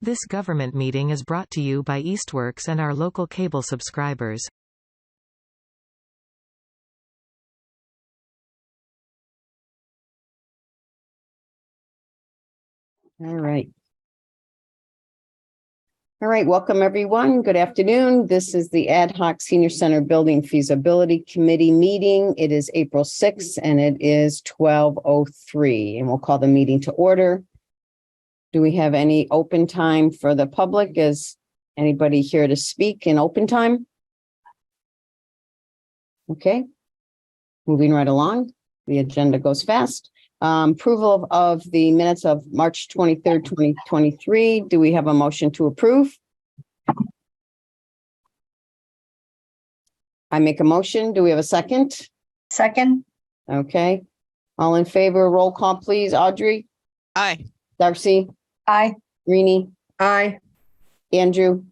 This government meeting is brought to you by Eastworks and our local cable subscribers. All right. Welcome everyone. Good afternoon. This is the Ad Hoc Senior Center Building Feasibility Committee meeting. It is April 6th and it is 12:03, and we'll call the meeting to order. Do we have any open time for the public? Is anybody here to speak in open time? Okay. Moving right along. The agenda goes fast. Approval of the minutes of March 23rd, 2023. Do we have a motion to approve? I make a motion. Do we have a second? Second. Okay. All in favor, roll call, please. Audrey? Aye. Darcy? Aye. Rini? Aye. Andrew?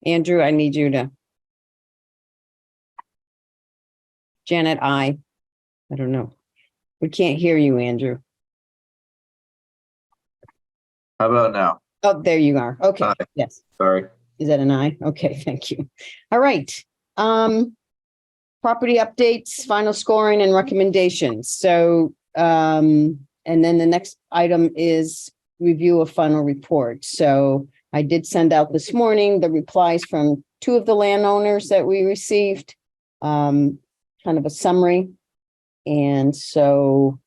Andrew, I need you to. Janet, aye. I don't know. We can't hear you, Andrew. How about now? Oh, there you are. Okay. Aye. Yes. Sorry. Is that an aye? Okay, thank you. All right. Property updates, final scoring and recommendations. So, and then the next item is review of final report. So I did send out this morning the replies from two of the landowners that we received, kind of a summary. And so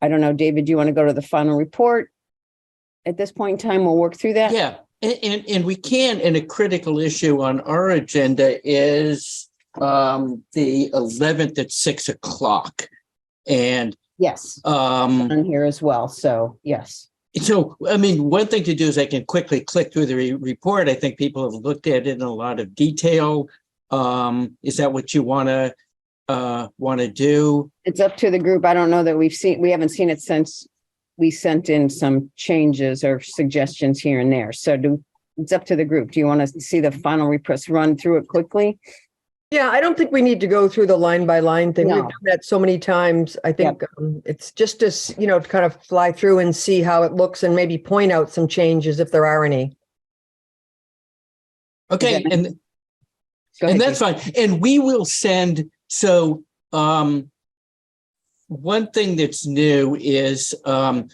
I don't know, David, do you want to go to the final report at this point in time? We'll work through that. Yeah, and we can, and a critical issue on our agenda is the 11th at 6:00. And yes, on here as well. So yes. So, I mean, one thing to do is I can quickly click through the report. I think people have looked at it in a lot of detail. Is that what you want to do? It's up to the group. I don't know that we haven't seen it since we sent in some changes or suggestions here and there. So it's up to the group. Do you want to see the final report, run through it quickly? Yeah, I don't think we need to go through the line by line thing. No. We've done that so many times. I think it's just to, kind of fly through and see how it looks and maybe point out some changes if there are any. Okay, and that's fine. And we will send, so one thing that's new is Ed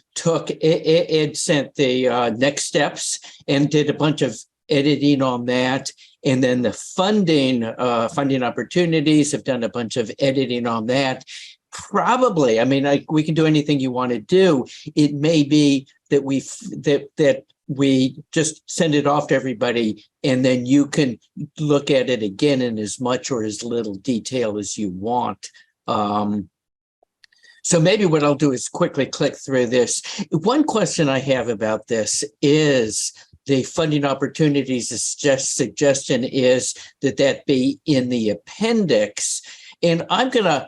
sent the next steps and did a bunch of editing on that. And then the funding opportunities have done a bunch of editing on that. Probably, I mean, we can do anything you want to do. It may be that we just send it off to everybody, and then you can look at it again in as much or as little detail as you want. So maybe what I'll do is quickly click through this. One question I have about this is the funding opportunities. Suggestion is that be in the appendix. And I'm going to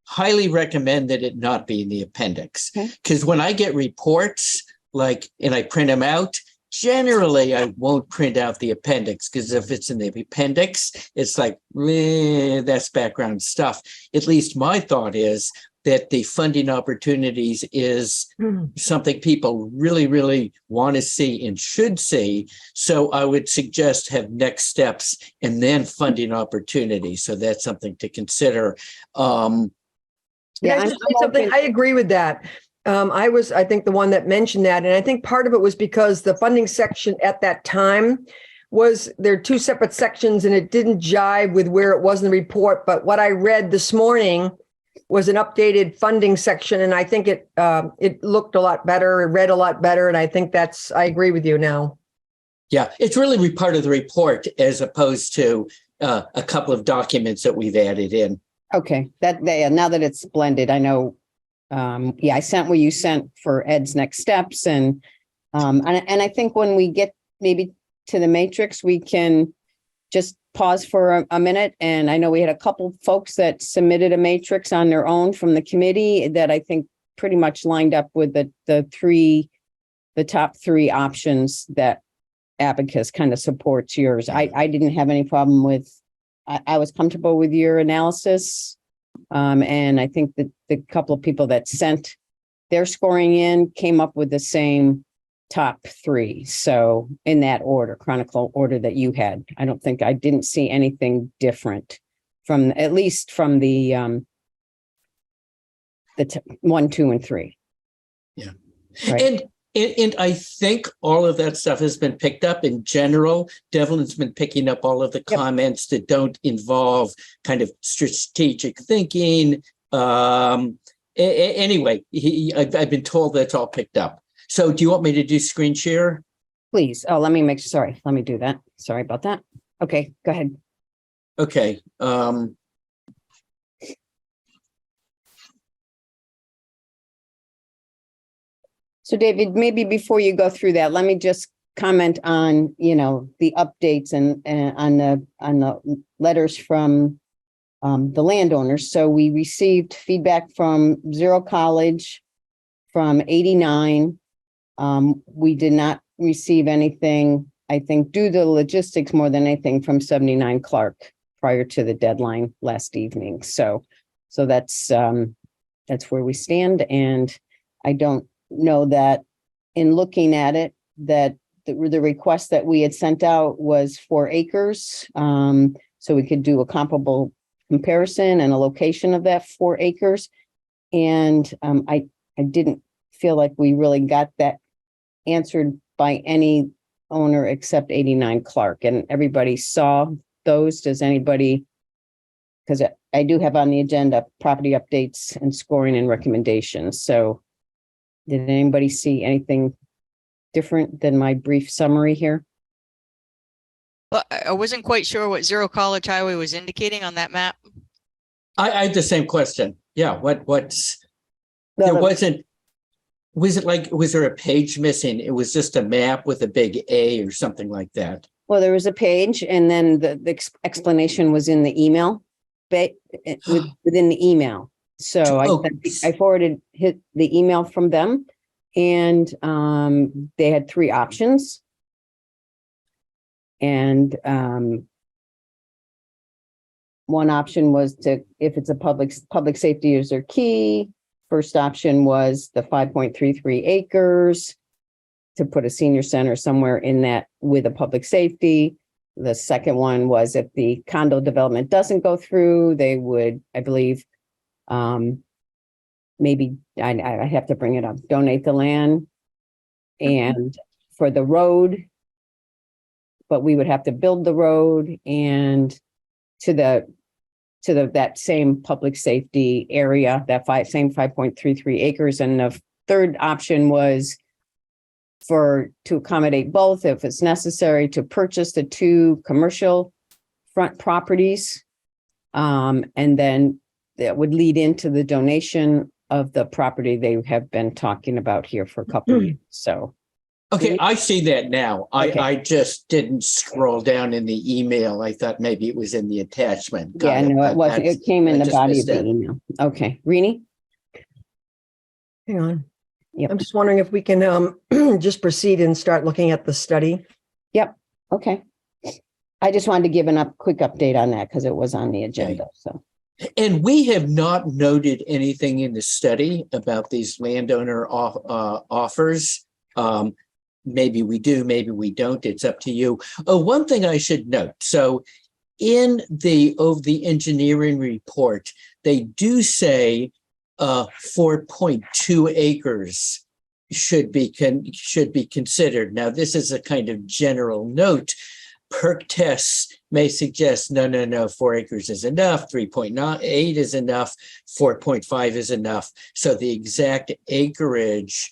highly recommend that it not be in the appendix. Because when I get reports, and I print them out, generally I won't print out the appendix, because if it's in the appendix, it's like, that's background stuff. At least my thought is that the funding opportunities is something people really, really want to see and should see. So I would suggest have next steps and then funding opportunities. So that's something to consider. I agree with that. I think the one that mentioned that, and I think part of it was because the funding section at that time there are two separate sections and it didn't jive with where it was in the report. But what I read this morning was an updated funding section, and I think it looked a lot better, it read a lot better, and I think I agree with you now. Yeah, it's really part of the report as opposed to a couple of documents that we've added in. Okay, now that it's blended, I know. I sent what you sent for Ed's next steps, and I think when we get maybe to the matrix, we can just pause for a minute. And I know we had a couple folks that submitted a matrix on their own from the committee that I think pretty much lined up with the top three options that Abacus kind of supports yours. I didn't have any problem with, I was comfortable with your analysis. And I think that the couple of people that sent their scoring in came up with the same top three. So in that order, chronicle order that you had, I didn't see anything different from, at least from the 1, 2, and 3. Yeah. Right. And I think all of that stuff has been picked up in general. Devlin's been picking up all of the comments that don't involve kind of strategic thinking. Anyway, I've been told that's all picked up. So do you want me to do screen share? Please. Oh, let me do that. Sorry about that. Okay, go ahead. Okay. So David, maybe before you go through that, let me just comment on, the updates and on the letters from the landowners. So we received feedback from Zero College, from 89. We did not receive anything, I think, due to logistics more than anything, from 79 Clark prior to the deadline last evening. So that's where we stand. And I don't know that in looking at it, that the request that we had sent out was 4 acres. So we could do a comparable comparison and a location of that 4 acres. And I didn't feel like we really got that answered by any owner except 89 Clark, and everybody saw those. Does anybody, because I do have on the agenda property updates and scoring and recommendations. So did anybody see anything different than my brief summary here? Well, I wasn't quite sure what Zero College Highway was indicating on that map. I had the same question. Yeah, what's Well, was there a page missing? It was just a map with a big A or something like that. Well, there was a page, and then the explanation was in the email, within the email. So I forwarded the email from them, and they had 3 options. And one option was if it's a public safety user key. First option was the 5.33 acres to put a senior center somewhere in that with a public safety. The second one was if the condo development doesn't go through, they would, I believe, maybe I have to bring it up, donate the land and for the road, but we would have to build the road and to that same public safety area, that same 5.33 acres. And the third option was to accommodate both, if it's necessary, to purchase the 2 commercial front properties. And then that would lead into the donation of the property they have been talking about here for a couple of years. So. Okay, I see that now. Okay. I just didn't scroll down in the email. I thought maybe it was in the attachment. Yeah, no, it wasn't. It came in the body of the email. Okay, Rini? Hang on. Yep. I'm just wondering if we can just proceed and start looking at the study. Yep. Okay. I just wanted to give quick update on that because it was on the agenda. So. And we have not noted anything in the study about these landowner offers. Maybe we do, maybe we don't. It's up to you. Oh, one thing I should note. So in the engineering report, they do say 4.2 acres should be considered. Now, this is a kind of general note. Perk tests may suggest, no, 4 acres is enough, 3.8 is enough, 4.5 is enough. So the exact acreage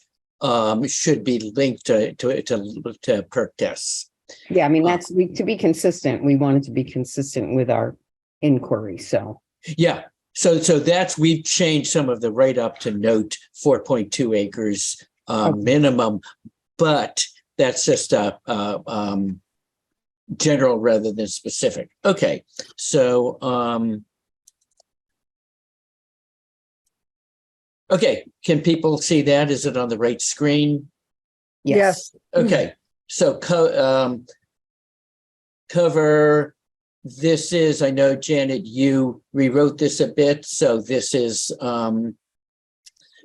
should be linked to perk tests. Yeah, I mean, to be consistent. We wanted to be consistent with our inquiry. So yeah, so that's, we've changed some of the write up to note 4.2 acres minimum, but that's just a general rather than specific. Okay, so okay, can people see that? Is it on the right screen? Yes. Okay, so cover, this is, I know, Janet, you rewrote this a bit. So this is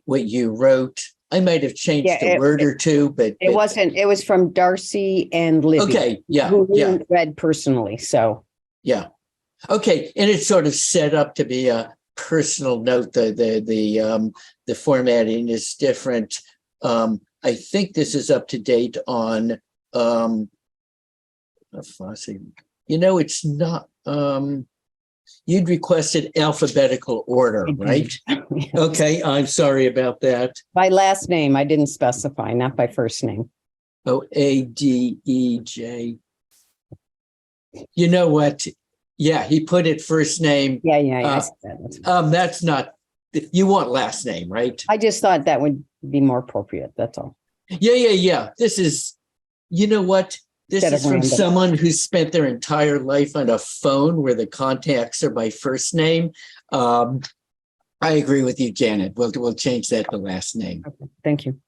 what you wrote. I might have changed Yeah, a word or two, but It wasn't, it was from Darcy and Libby. okay. Yeah. Who Yeah. you read personally, so. Yeah. Okay. And it's sort of set up to be a personal note. The formatting is different. I think this is up to date on it's not you'd requested alphabetical order, I did. right? Okay, I'm sorry about that. By last name, I didn't specify, not by first name. Oh, ADEJ. You know what? Yeah, he put it first name. Yeah, I said that. That's not, you want last name, right? I just thought that would be more appropriate, that's all. Yeah. This is, you know what? This Instead is of from random. someone who spent their entire life on a phone where the contacts are by first name. I agree with you, Janet. We'll change that to last name. Okay, thank you.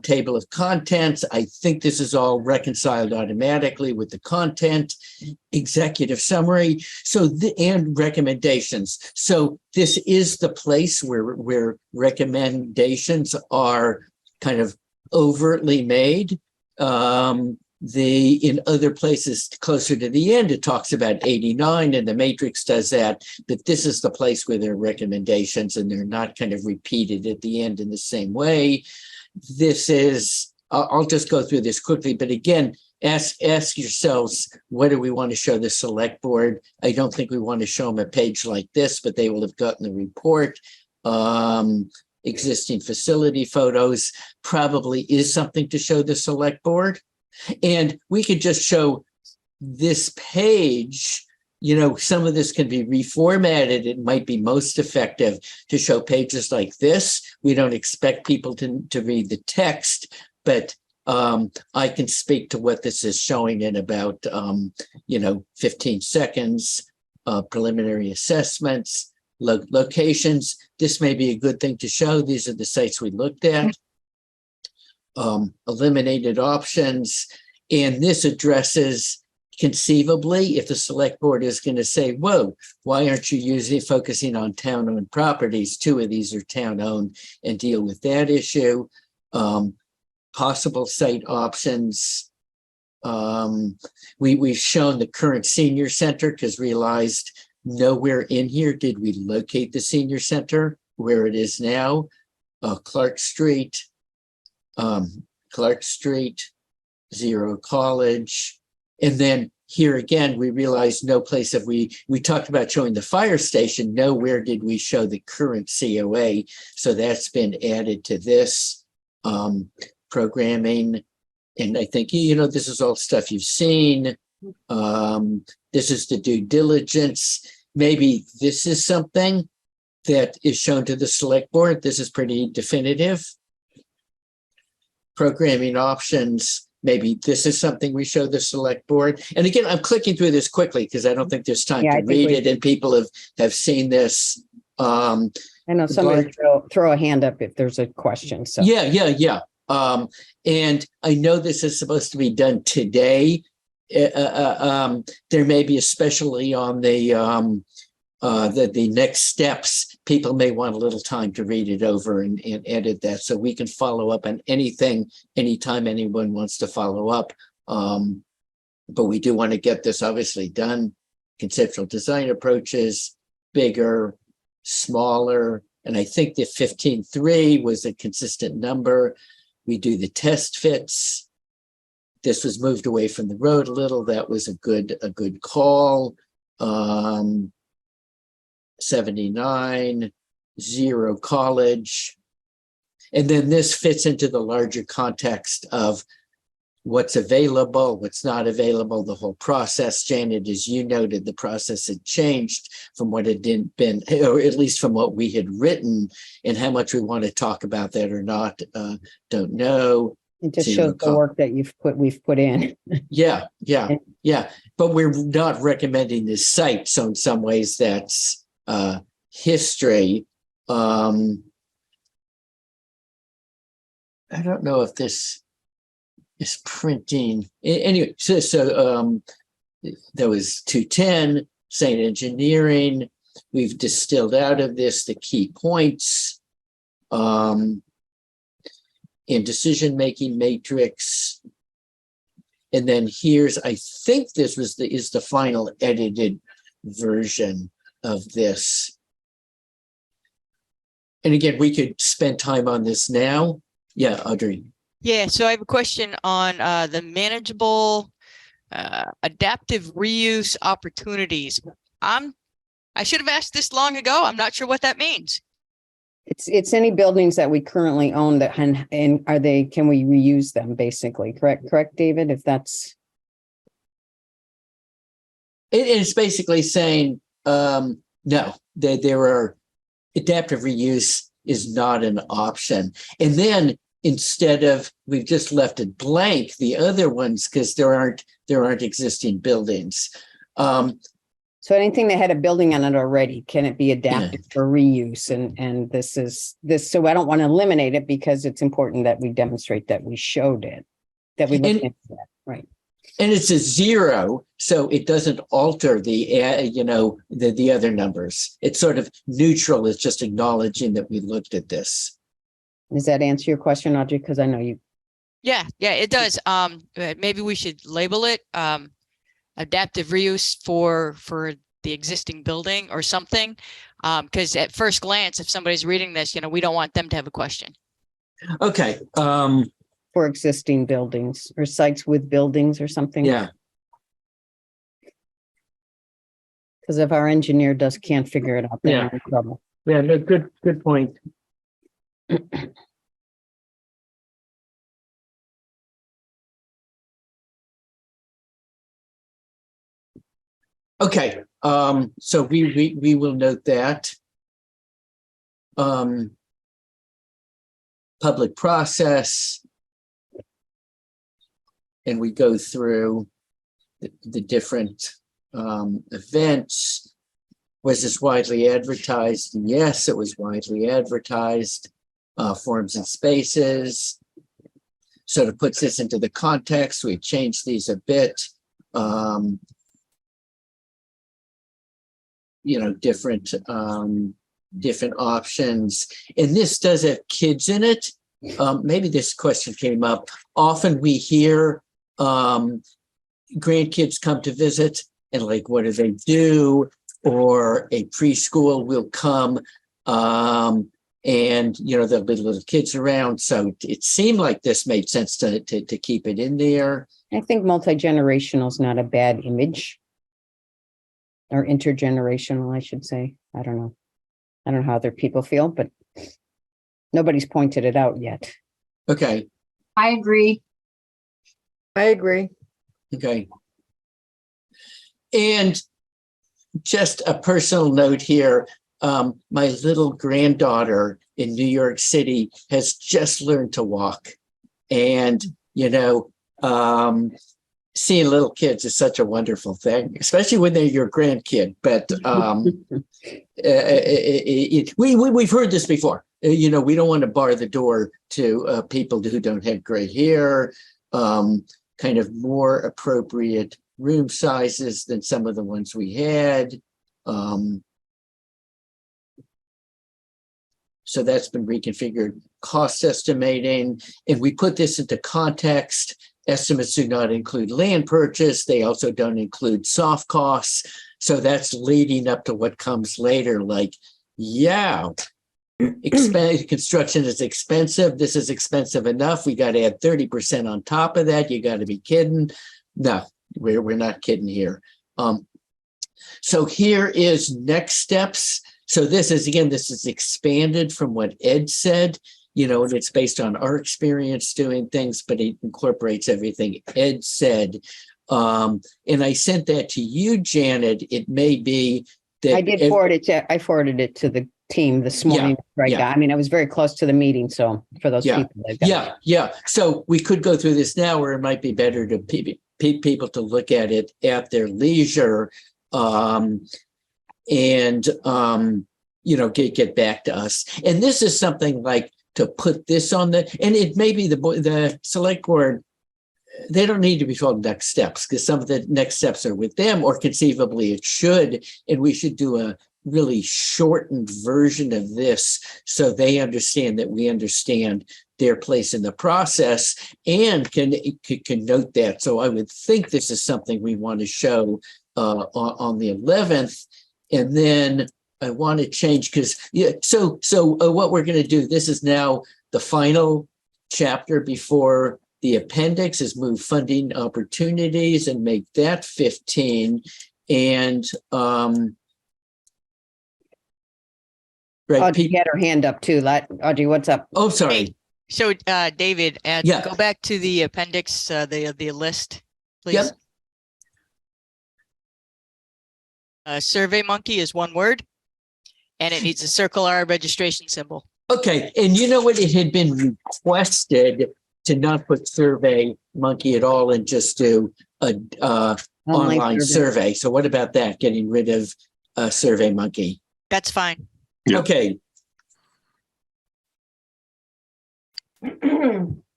Table of contents. I think this is all reconciled automatically with the content. Executive summary. So and recommendations. So this is the place where recommendations are kind of overtly made. In other places closer to the end, it talks about 89 and the matrix does that, but this is the place where there are recommendations and they're not kind of repeated at the end in the same way. This is, I'll just go through this quickly, but again, ask yourselves, what do we want to show the select board? I don't think we want to show them a page like this, but they will have gotten the report. Existing facility photos probably is something to show the select board. And we could just show this page, some of this can be reformatted. It might be most effective to show pages like this. We don't expect people to read the text, but I can speak to what this is showing in about, 15 seconds, preliminary assessments, locations. This may be a good thing to show. These are the sites we looked at. Eliminated options. And this addresses conceivably if the select board is going to say, whoa, why aren't you focusing on town-owned properties? 2 of these are town-owned and deal with that issue. Possible site options. We've shown the current senior center because realized nowhere in here did we locate the senior center where it is now. Clark Street, Zero College. And then here again, we realized no place have we talked about showing the fire station. Nowhere did we show the current COA. So that's been added to this programming. And I think, this is all stuff you've seen. This is the due diligence. Maybe this is something that is shown to the select board. This is pretty definitive. Programming options. Maybe this is something we show the select board. And again, I'm clicking through this quickly because I don't think there's time to read it. And people have seen this. I know somebody throw a hand up if there's a question. So Yeah. And I know this is supposed to be done today. There may be, especially on the next steps, people may want a little time to read it over and edit that, so we can follow up on anything anytime anyone wants to follow up. But we do want to get this obviously done. Conceptual design approaches, bigger, smaller, and I think the 15.3 was a consistent number. We do the test fits. This was moved away from the road a little. That was a good call. 79, Zero College. And then this fits into the larger context of what's available, what's not available, the whole process. Janet, as you noted, the process had changed from what it had been, or at least from what we had written, and how much we want to talk about that or not, don't know. it just shows the work that we've put in. Yeah. But we're not recommending this site. So in some ways that's history. I don't know if this is printing. Anyway, so there was 210, Saint Engineering. We've distilled out of this the key points. in decision-making matrix. And then here's, I think this was is the final edited version of this. And again, we could spend time on this now. Yeah, Audrey. Yeah, so I have a question on the manageable adaptive reuse opportunities. I should have asked this long ago. I'm not sure what that means. It's any buildings that we currently own that, and are they, can we reuse them basically? Correct, David, if that's. It's basically saying, no, there are adaptive reuse is not an option. And then instead of, we've just left it blank, the other ones, because there aren't existing buildings. So anything that had a building on it already, can it be adapted for reuse? And this is this, so I don't want to eliminate it because it's important that we demonstrate that we showed it, that we looked into that, right? And it's a 0, so it doesn't alter the, the other numbers. It's sort of neutral. It's just acknowledging that we looked at this. Does that answer your question, Audrey? Because I know you. Yeah, it does. Maybe we should label it adaptive reuse for the existing building or something. Because at first glance, if somebody's reading this, we don't want them to have a question. Okay. For existing buildings or sites with buildings or something. Yeah. Because if our engineer can't figure it out, then we're in trouble. Yeah, no, good point. Okay, so we will note that. Public process. And we go through the different events. Was this widely advertised? Yes, it was widely advertised. Forms and spaces. So to put this into the context, we changed these a bit. Different options. And this does have kids in it. Maybe this question came up. Often we hear grandkids come to visit and like, what do they do? Or a preschool will come and, there'll be little kids around. So it seemed like this made sense to keep it in there. I think multi-generational is not a bad image. Or intergenerational, I should say. I don't know. I don't know how other people feel, but nobody's pointed it out yet. Okay. I agree. Okay. And just a personal note here. My little granddaughter in New York City has just learned to walk. And, seeing little kids is such a wonderful thing, especially when they're your grandkid. But we've heard this before. We don't want to bar the door to people who don't have gray hair, kind of more appropriate room sizes than some of the ones we had. So that's been reconfigured. Cost estimating, and we put this into context. Estimates do not include land purchase. They also don't include soft costs. So that's leading up to what comes later. Like, construction is expensive. This is expensive enough. We got to add 30% on top of that. You got to be kidding. No, we're not kidding here. So here is next steps. So this is expanded from what Ed said. And it's based on our experience doing things, but it incorporates everything Ed said. And I sent that to you, Janet. It may be that I forwarded it to the team this morning. I mean, I was very close to the meeting. So for those people. So we could go through this now, or it might be better to people to look at it at their leisure. Get back to us. And this is something like to put this on and it may be the select board, they don't need to be called next steps because some of the next steps are with them, or conceivably it should, and we should do really shortened version of this so they understand that we understand their place in the process and can note that. So I would think this is something we want to show on the 11th. And then I want to change because, what we're going to do, this is now the final chapter before the appendix, is move funding opportunities and make that 15. And Audrey had her hand up too. Audrey, what's up? Oh, sorry. Hey, so David, go back to the appendix, the list, please. Yep. Survey Monkey is one word, and it needs a circle R registration symbol. Okay, and you know what? It had been requested to not put Survey Monkey at all and just do a online survey. So what about that? Getting rid of Survey Monkey? That's fine. Yeah. Okay.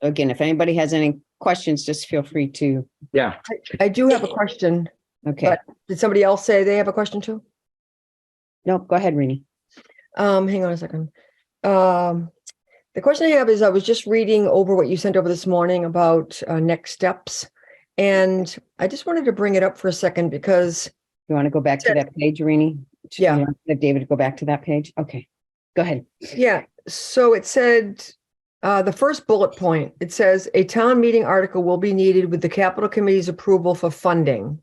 Again, if anybody has any questions, just feel free to. Yeah. I do have a question. Okay. But did somebody else say they have a question too? No, go ahead, Rini. Hang on a second. The question I have is, I was just reading over what you sent over this morning about next steps. And I just wanted to bring it up for a second because. You want to go back to that page, Rini? Yeah. You want David to go back to that page? Okay, go ahead. Yeah. So it said, the first bullet point, it says a town meeting article will be needed with the capital committee's approval for funding.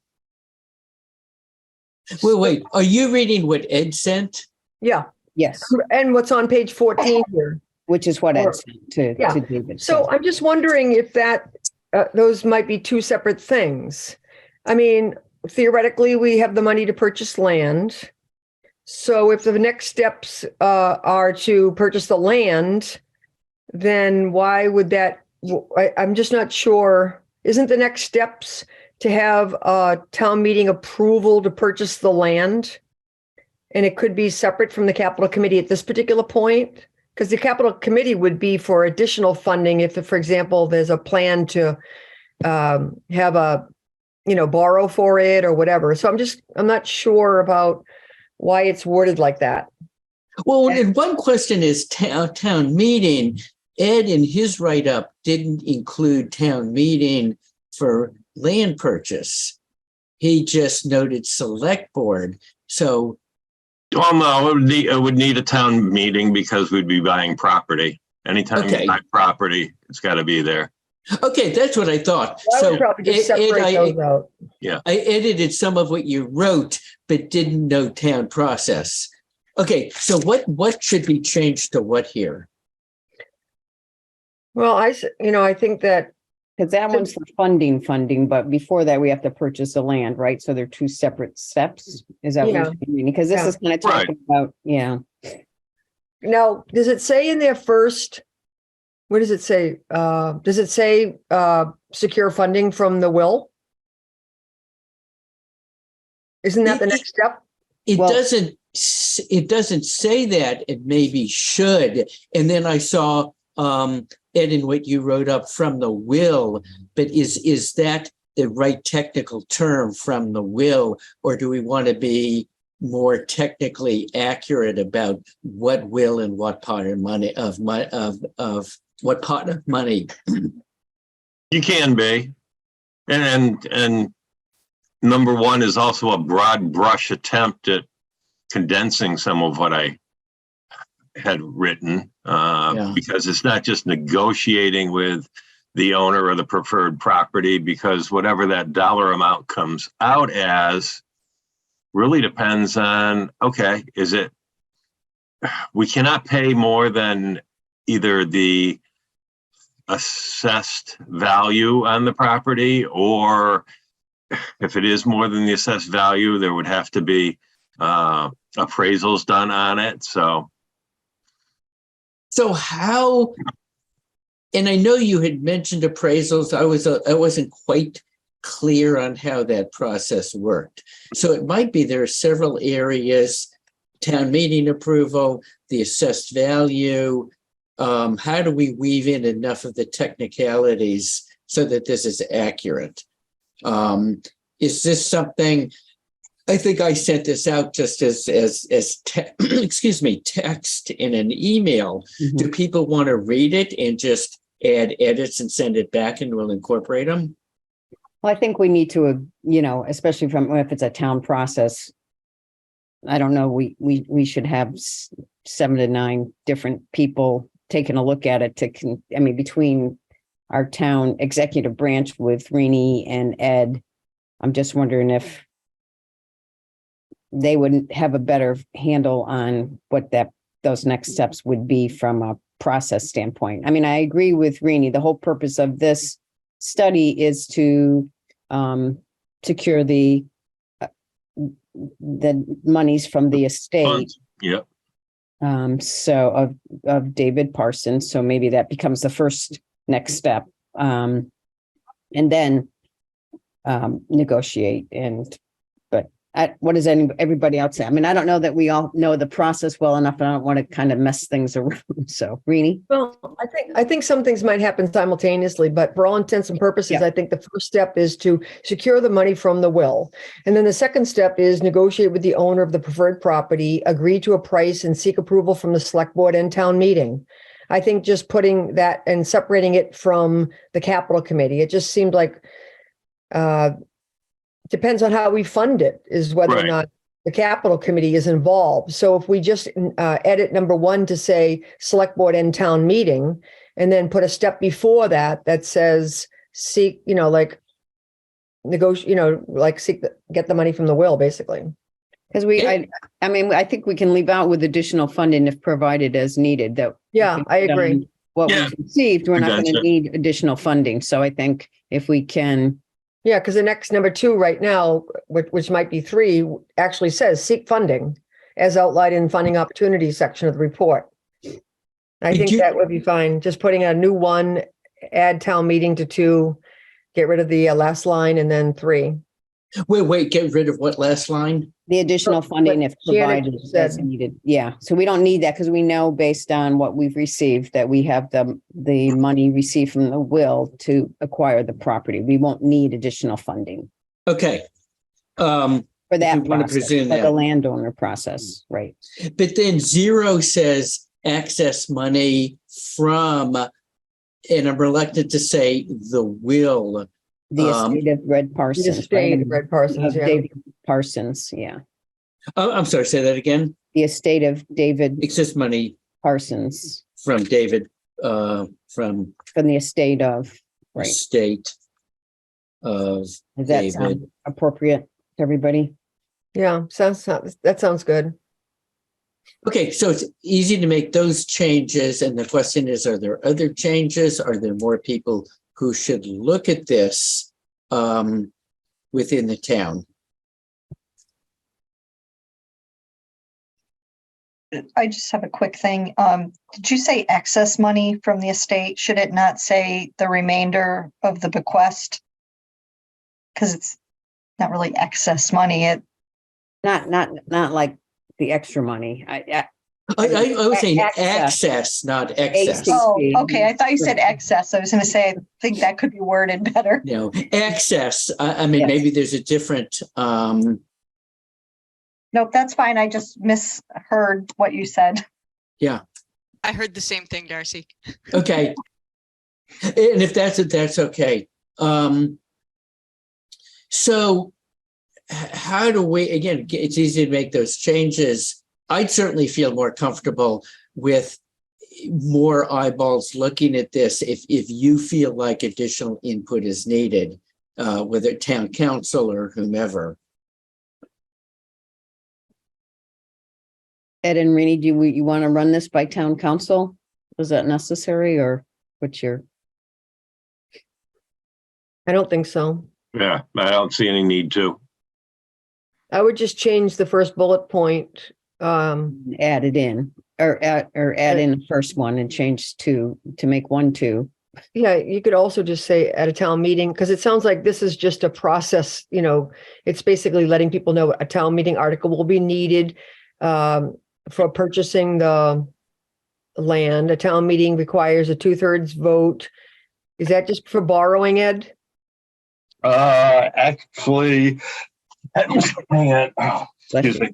Wait. Are you reading what Ed sent? Yeah. Yes, And what's on page 14 here. which is what Ed sent to Yeah. David. So I'm just wondering if that, those might be two separate things. I mean, theoretically, we have the money to purchase land. So if the next steps are to purchase the land, then why would that, I'm just not sure. Isn't the next steps to have a town meeting approval to purchase the land? And it could be separate from the capital committee at this particular point? Because the capital committee would be for additional funding if, for example, there's a plan to have a, borrow for it or whatever. So I'm not sure about why it's worded like that. Well, and one question is town meeting. Ed in his write-up didn't include town meeting for land purchase. He just noted select board. So. Well, no, it would need a town meeting because we'd be buying property. Anytime you buy property, it's got to be there. Okay, that's what I thought. I would probably just separate those out. Yeah. I edited some of what you wrote, but didn't know town process. Okay, so what should be changed to what here? Well, I think that. Because that one's for funding, but before that, we have to purchase the land, right? So they're two separate steps. Is that what you're saying? Because this is kind of talking about, Now, does it say in there first? What does it say? Does it say secure funding from the will? Isn't that the next step? It doesn't say that. It maybe should. And then I saw Ed, in what you wrote up from the will, but is that the right technical term, from the will, or do we want to be more technically accurate about what will and what pot of money of what pot of money? You can be, and number one is also a broad brush attempt at condensing some of what I had written, because it's not just negotiating with the owner of the preferred property, because whatever that dollar amount comes out as really depends on, okay, is it, we cannot pay more than either the assessed value on the property, or if it is more than the assessed value, there would have to be appraisals done on it. So how, and I know you had mentioned appraisals. I wasn't quite clear on how that process worked. So it might be there are several areas: town meeting approval, the assessed value. How do we weave in enough of the technicalities so that this is accurate? Is this something? I think I sent this out just as excuse me, text in an email. Do people want to read it and just add edits and send it back, and we'll incorporate them? Well, I think we need to, especially if it's a town process. I don't know, we should have 7 to 9 different people taking a look at it between our town executive branch with Rini and Ed. I'm just wondering if they wouldn't have a better handle on what those next steps would be from a process standpoint. I mean, I agree with Rini. The whole purpose of this study is to secure the monies from the estate. Yep. So of David Parsons. So maybe that becomes the first next step. And then negotiate. What does everybody else say? I mean, I don't know that we all know the process well enough, and I don't want to kind of mess things around. So, Rini? Well, I think some things might happen simultaneously, but for all intents and purposes, Yeah. I think the first step is to secure the money from the will. And then the second step is negotiate with the owner of the preferred property, agree to a price, and seek approval from the select board and town meeting. I think just putting that and separating it from the capital committee, it just seemed like depends on how we fund it, is whether or not the capital committee is involved. So if we just edit number 1 to say select board and town meeting, and then put a step before that says seek, negotiate, get the money from the will, basically. Because I think we can leave out with additional funding if provided as needed. I agree. What we've received, we're not going to need additional funding. So I think if we can. Yeah, because the next number 2 right now, which might be 3, actually says seek funding as outlined in funding opportunities section of the report. I think that would be fine. Just putting a new 1, add town meeting to 2, get rid of the last line, and then 3. Wait, get rid of what last line? The additional funding if provided as needed. Yeah, so we don't need that because we know based on what we've received that we have the money received from the will to acquire the property. We won't need additional funding. Okay. For that process, for that. the landowner process, right? But then 0 says access money from, and I'm reluctant to say the will. The estate of Red Parsons. The estate of Red Parsons, yeah. David Parsons, yeah. Oh, I'm sorry, say that again. The estate of David Access money Parsons. from David, from the estate of, right. Estate of Does that David. sound appropriate to everybody? Yeah, that sounds good. Okay, so it's easy to make those changes. And the question is, are there other changes? Are there more people who should look at this within the town? I just have a quick thing. Did you say excess money from the estate? Should it not say the remainder of the bequest? Because it's not really excess money. Not like the extra money. I was saying access, not excess. Oh, okay. I thought you said excess. I was going to say, I think that could be worded better. No, access. I mean, Yes. Maybe there's a different. Nope, that's fine. I just misheard what you said. Yeah. I heard the same thing, Darcy. Okay. And if that's it, that's okay. So how do we, again, it's easy to make those changes. I'd certainly feel more comfortable with more eyeballs looking at this if you feel like additional input is needed, whether town council or whomever. Ed and Rini, you want to run this by town council? Was that necessary or what's your? I don't think so. Yeah, I don't see any need to. I would just change the first bullet point. Add it in or add in the first one and change to make 1, 2. Yeah, you could also just say at a town meeting, because it sounds like this is just a process, it's basically letting people know a town meeting article will be needed for purchasing the land. A town meeting requires a 2/3 vote. Is that just for borrowing, Ed? Actually, Hang on. Oh, excuse me.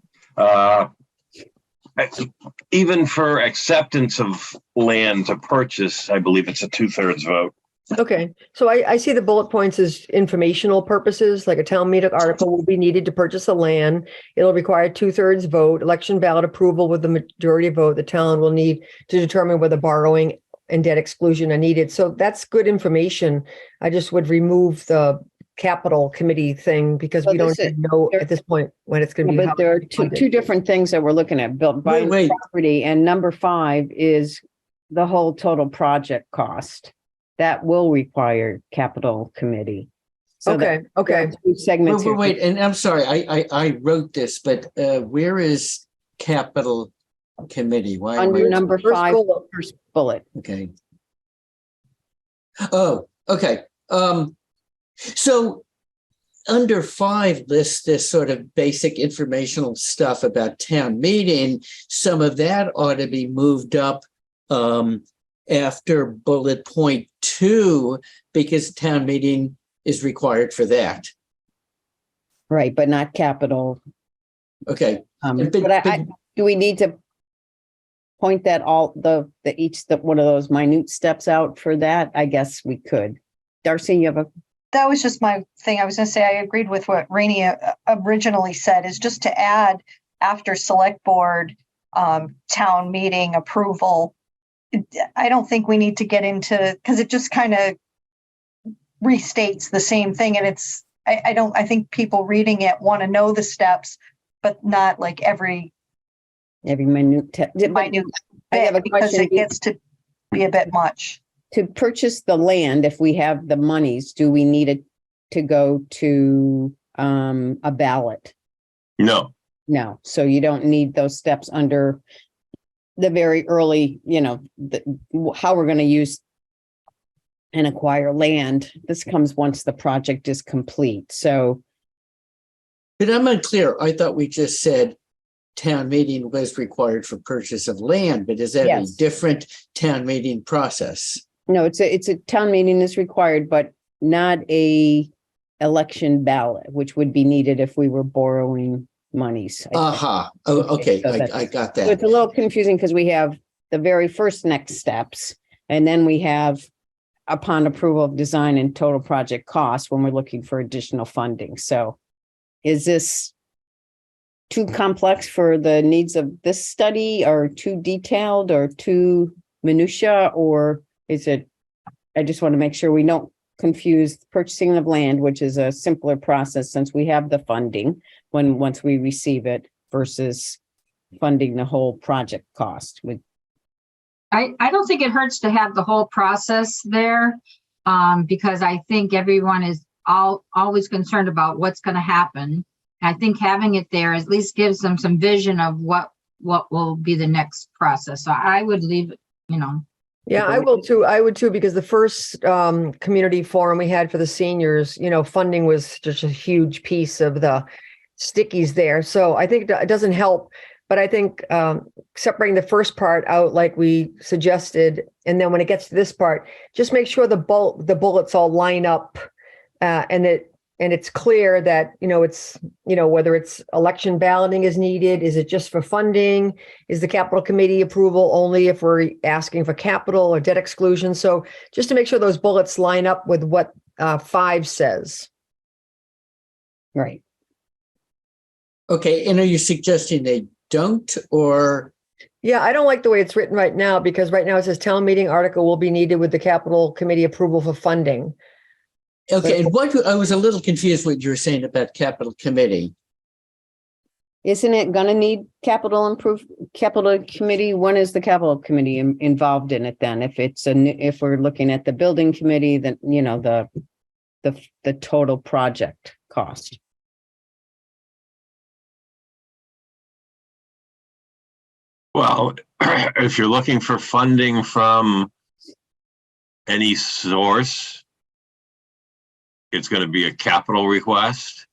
Even for acceptance of land to purchase, I believe it's a 2/3 vote. Okay, so I see the bullet points as informational purposes, like a town meeting article will be needed to purchase the land. It'll require 2/3 vote, election ballot approval with the majority vote. The town will need to determine whether borrowing and debt exclusion are needed. So that's good information. I just would remove the capital committee thing because Well, we don't this is- even know at this point when it's going to be. But there are two different things that we're looking at, built by Wait. property, and number 5 is the whole total project cost. That will require capital committee. So Okay, okay. there are 2 segments here. Wait, and I'm sorry, I wrote this, but where is capital committee? Why? Under number First 5, bullet. first bullet. Okay. Oh, okay. So under 5 lists this sort of basic informational stuff about town meeting. Some of that ought to be moved up after bullet point 2 because town meeting is required for that. Right, but not capital. Okay. But do we need to point that all one of those minute steps out for that? I guess we could. Darcy, you have a That was just my thing. I was going to say, I agreed with what Rainey originally said, is just to add after select board, town meeting approval. I don't think we need to get into, because it just kind of restates the same thing. And I think people reading it want to know the steps, but not like every minute. minute I have a bit, because question. it gets to be a bit much. To purchase the land, if we have the monies, do we need it to go to a ballot? No, No, so you don't need those steps under the very early, how we're going to use and acquire land. This comes once the project is complete. So, But I'm unclear. I thought we just said town meeting was required for purchase of land, but is that Yes. a different town meeting process? no, it's a town meeting is required, but not a election ballot, which would be needed if we were borrowing monies. I think. Aha. Oh, okay. So I got So that. it's a little confusing because we have the very first next steps, and then we have upon approval of design and total project cost when we're looking for additional funding. So is this too complex for the needs of this study, or too detailed, or too minutia, or is it, I just want to make sure we don't confuse purchasing of land, which is a simpler process since we have the funding once we receive it, versus funding the whole project cost with. I don't think it hurts to have the whole process there, because I think everyone is always concerned about what's going to happen. I think having it there at least gives them some vision of what will be the next process. So I would leave it, Yeah, I will too. I would too, because the first community forum we had for the seniors, funding was just a huge piece of the stickies there. So I think it doesn't help, but I think separating the first part out like we suggested, and then when it gets to this part, just make sure the bullets all line up, and it's clear that, it's, whether it's election balloting is needed, is it just for funding? Is the capital committee approval only if we're asking for capital or debt exclusion? So just to make sure those bullets line up with what 5 says. Right. Okay. And are you suggesting they don't, or? Yeah, I don't like the way it's written right now, because right now it says town meeting article will be needed with the capital committee approval for funding. Okay. And I was a little confused what you were saying about capital committee. Isn't it gonna need capital committee? When is the capital committee involved in it then? If we're looking at the building committee, then, the total project cost. well, if you're looking for funding from any source, it's going to be a capital request.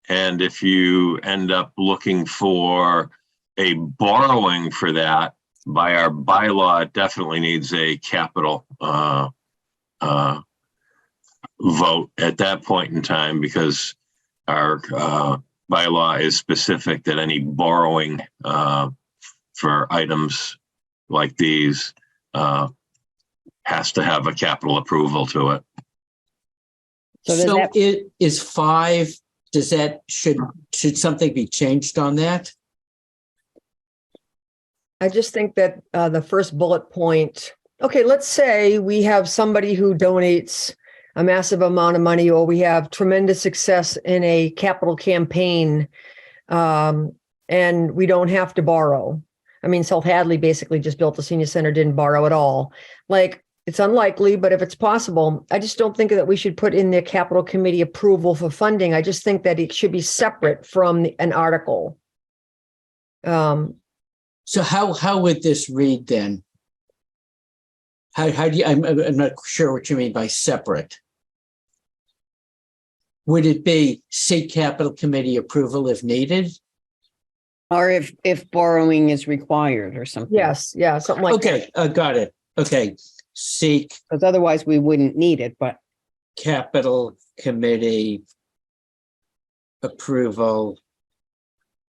And if you end up looking for a borrowing for that, by our bylaw, it definitely needs a capital vote at that point in time, because our bylaw is specific that any borrowing for items like these has to have a capital approval to it. So does So that- it is 5, does that, should something be changed on that? I just think that the first bullet point, okay, let's say we have somebody who donates a massive amount of money, or we have tremendous success in a capital campaign, and we don't have to borrow. I mean, South Hadley basically just built the senior center, didn't borrow at all. Like, it's unlikely, but if it's possible, I just don't think that we should put in the capital committee approval for funding. I just think that it should be separate from an article. So how would this read then? How do you, I'm not sure what you mean by separate. Would it be seek capital committee approval if needed? Or if borrowing is required or something? Yes, yeah, something like that. Okay, got it. Okay, seek Because otherwise we wouldn't need it, but capital committee approval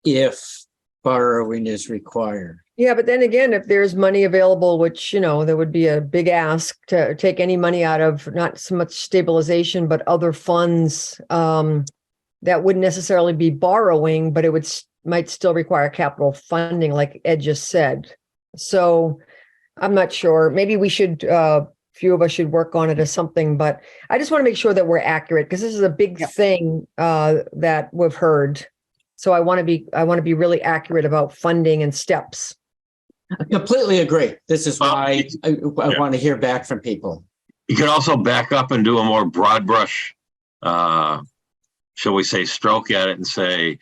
if borrowing is required. Yeah, but then again, if there's money available, which, you know, there would be a big ask to take any money out of not so much stabilization, but other funds, that wouldn't necessarily be borrowing, but it would might still require capital funding, like Ed just said. So I'm not sure. Maybe we should, few of us should work on it as something, but I just want to make sure that we're accurate, because this is a big thing that we've heard. So I want to be really accurate about funding and steps. I completely agree. This is why I want to hear back from people. You could also back up and do a more broad brush, shall we say, stroke at it and say,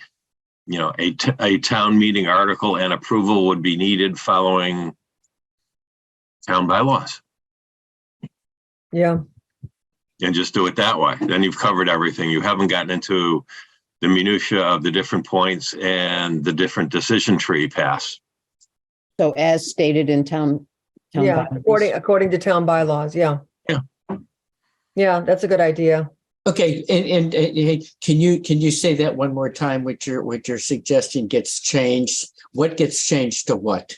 you know, a town meeting article and approval would be needed following town bylaws. Yeah. And just do it that way. Then you've covered everything. You haven't gotten into the minutia of the different points and the different decision tree pass. so as stated in town Yeah, bylaws. according to town bylaws. Yeah. Yeah. Yeah, that's a good idea. Okay, and can you say that one more time? What your suggestion gets changed? What gets changed to what?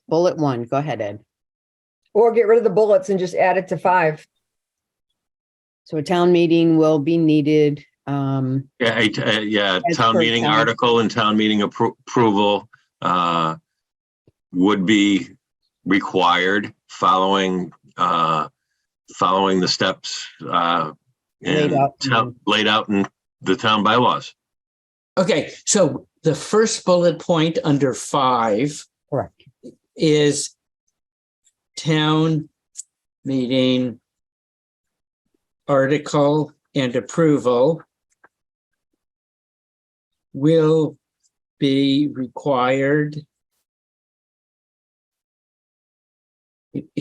Bullet 1, go ahead, Ed. Or get rid of the bullets and just add it to 5. So a town meeting will be needed. Town As per meeting town. article and town meeting approval would be required following the steps Laid laid out in the town bylaws. Okay, so the first bullet point under 5 Correct. is town meeting article and approval will be required.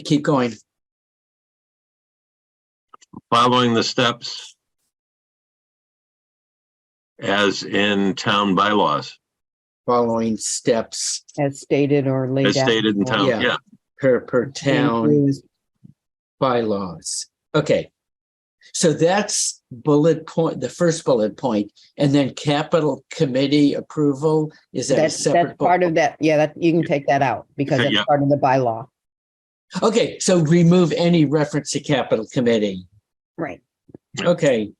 Keep going. Following the steps as in town bylaws, Following steps As stated or laid out. as stated in town, Yeah. yeah. per town bylaws. Okay. So that's bullet point, the first bullet point, and then capital committee approval, is that a That's separate? part of that. Yeah, that you can take that out because Okay, it's yeah. part of the bylaw. Okay, so remove any reference to capital committee. Right. Okay.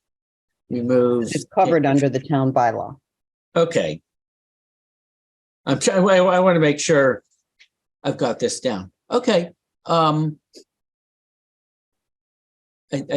Remove. It's covered under the town bylaw. Okay. I'm trying, I want to make sure I've got this down. Okay. I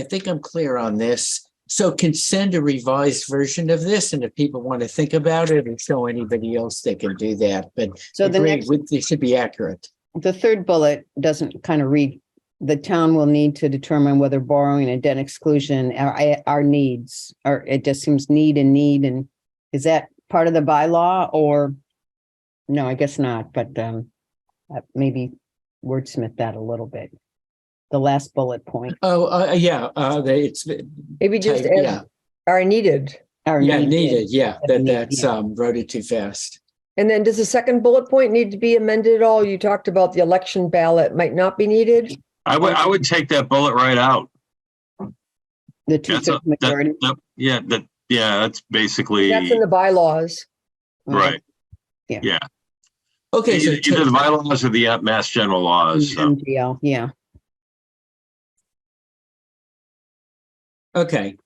think I'm clear on this. So can send a revised version of this, and if people want to think about it and show anybody else, they can do that. But So the agree next, with, they should be accurate. the third bullet doesn't kind of read, the town will need to determine whether borrowing and debt exclusion are needs, or it just seems need. And is that part of the bylaw or? No, I guess not, but maybe wordsmith that a little bit. The last bullet point. It's Maybe just type, add yeah, are needed. Are needed. Yeah, that's Yeah. wrote it too fast. And then does the second bullet point need to be amended at all? You talked about the election ballot might not be needed. I would take that bullet right out. The 2/5 majority. Yeah, that's basically, That's in the bylaws. right. Yeah. Yeah. Okay, so Either the bylaws or the Mass General laws. So. MGL, yeah. okay.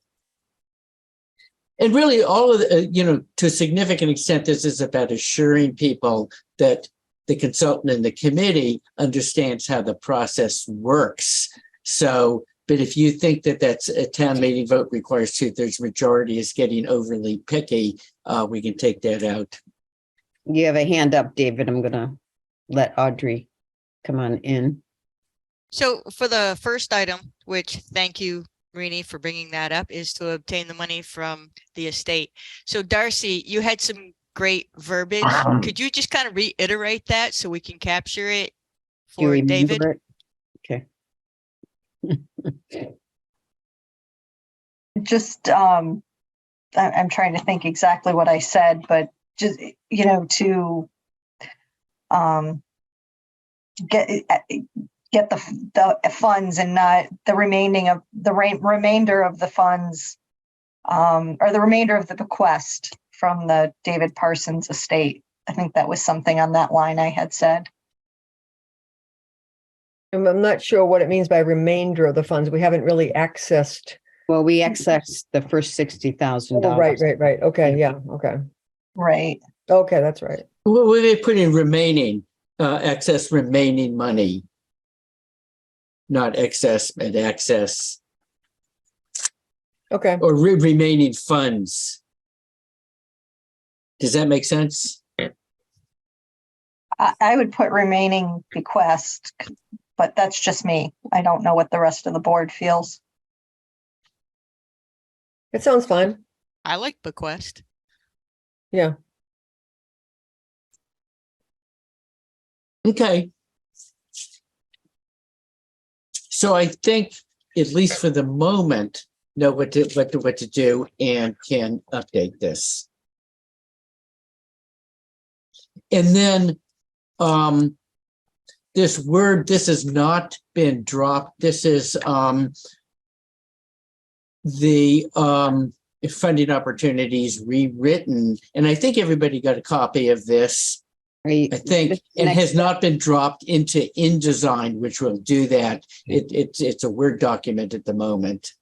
And really all of the, to a significant extent, this is about assuring people that the consultant and the committee understands how the process works. So, but if you think that that's a town meeting vote requires 2/3 majority is getting overly picky, we can take that out. You have a hand up, David. I'm gonna let Audrey come on in. So for the first item, which thank you, Rini, for bringing that up, is to obtain the money from the estate. So Darcy, you had some great verbiage. Could you just kind of reiterate that so we can capture it Do you for remember David? it? Okay. Just, I'm trying to think exactly what I said, but just, to get the funds and not the remainder of the funds, or the remainder of the bequest from the David Parsons estate. I think that was something on that line I had said. I'm not sure what it means by remainder of the funds. We haven't really accessed. Well, we accessed the first $60,000. Oh, right. Okay, yeah, okay. Right. Okay, that's right. Well, we put in remaining, excess remaining money, not excess and access, Okay. or remaining funds. Does that make sense? I would put remaining bequest, but that's just me. I don't know what the rest of the board feels. It sounds fine. I like bequest. Yeah. Okay. So I think, at least for the moment, know what to do and can update this. And then this word, this has not been dropped. This is the funding opportunities rewritten. And I think everybody got a copy of this. I think it has not been dropped into InDesign, which will do that. It's a Word document at the moment.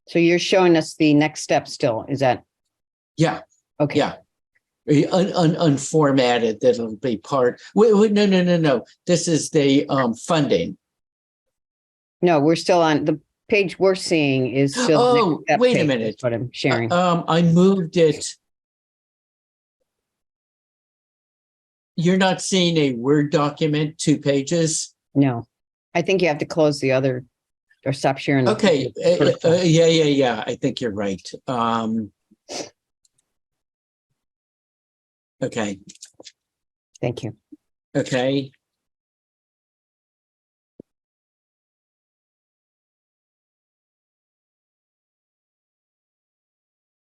So you're showing us the next step still, is that? Yeah. Okay. Yeah. Unformatted, that'll be part. Wait, no. This is the funding. No, we're still on the page we're seeing is still. the Oh, next step wait a page, minute. is what I'm sharing. I moved it. You're not seeing a Word document, 2 pages? No, I think you have to close the other or stop sharing. Okay. Yeah. I think you're right. Okay. Thank you. Okay.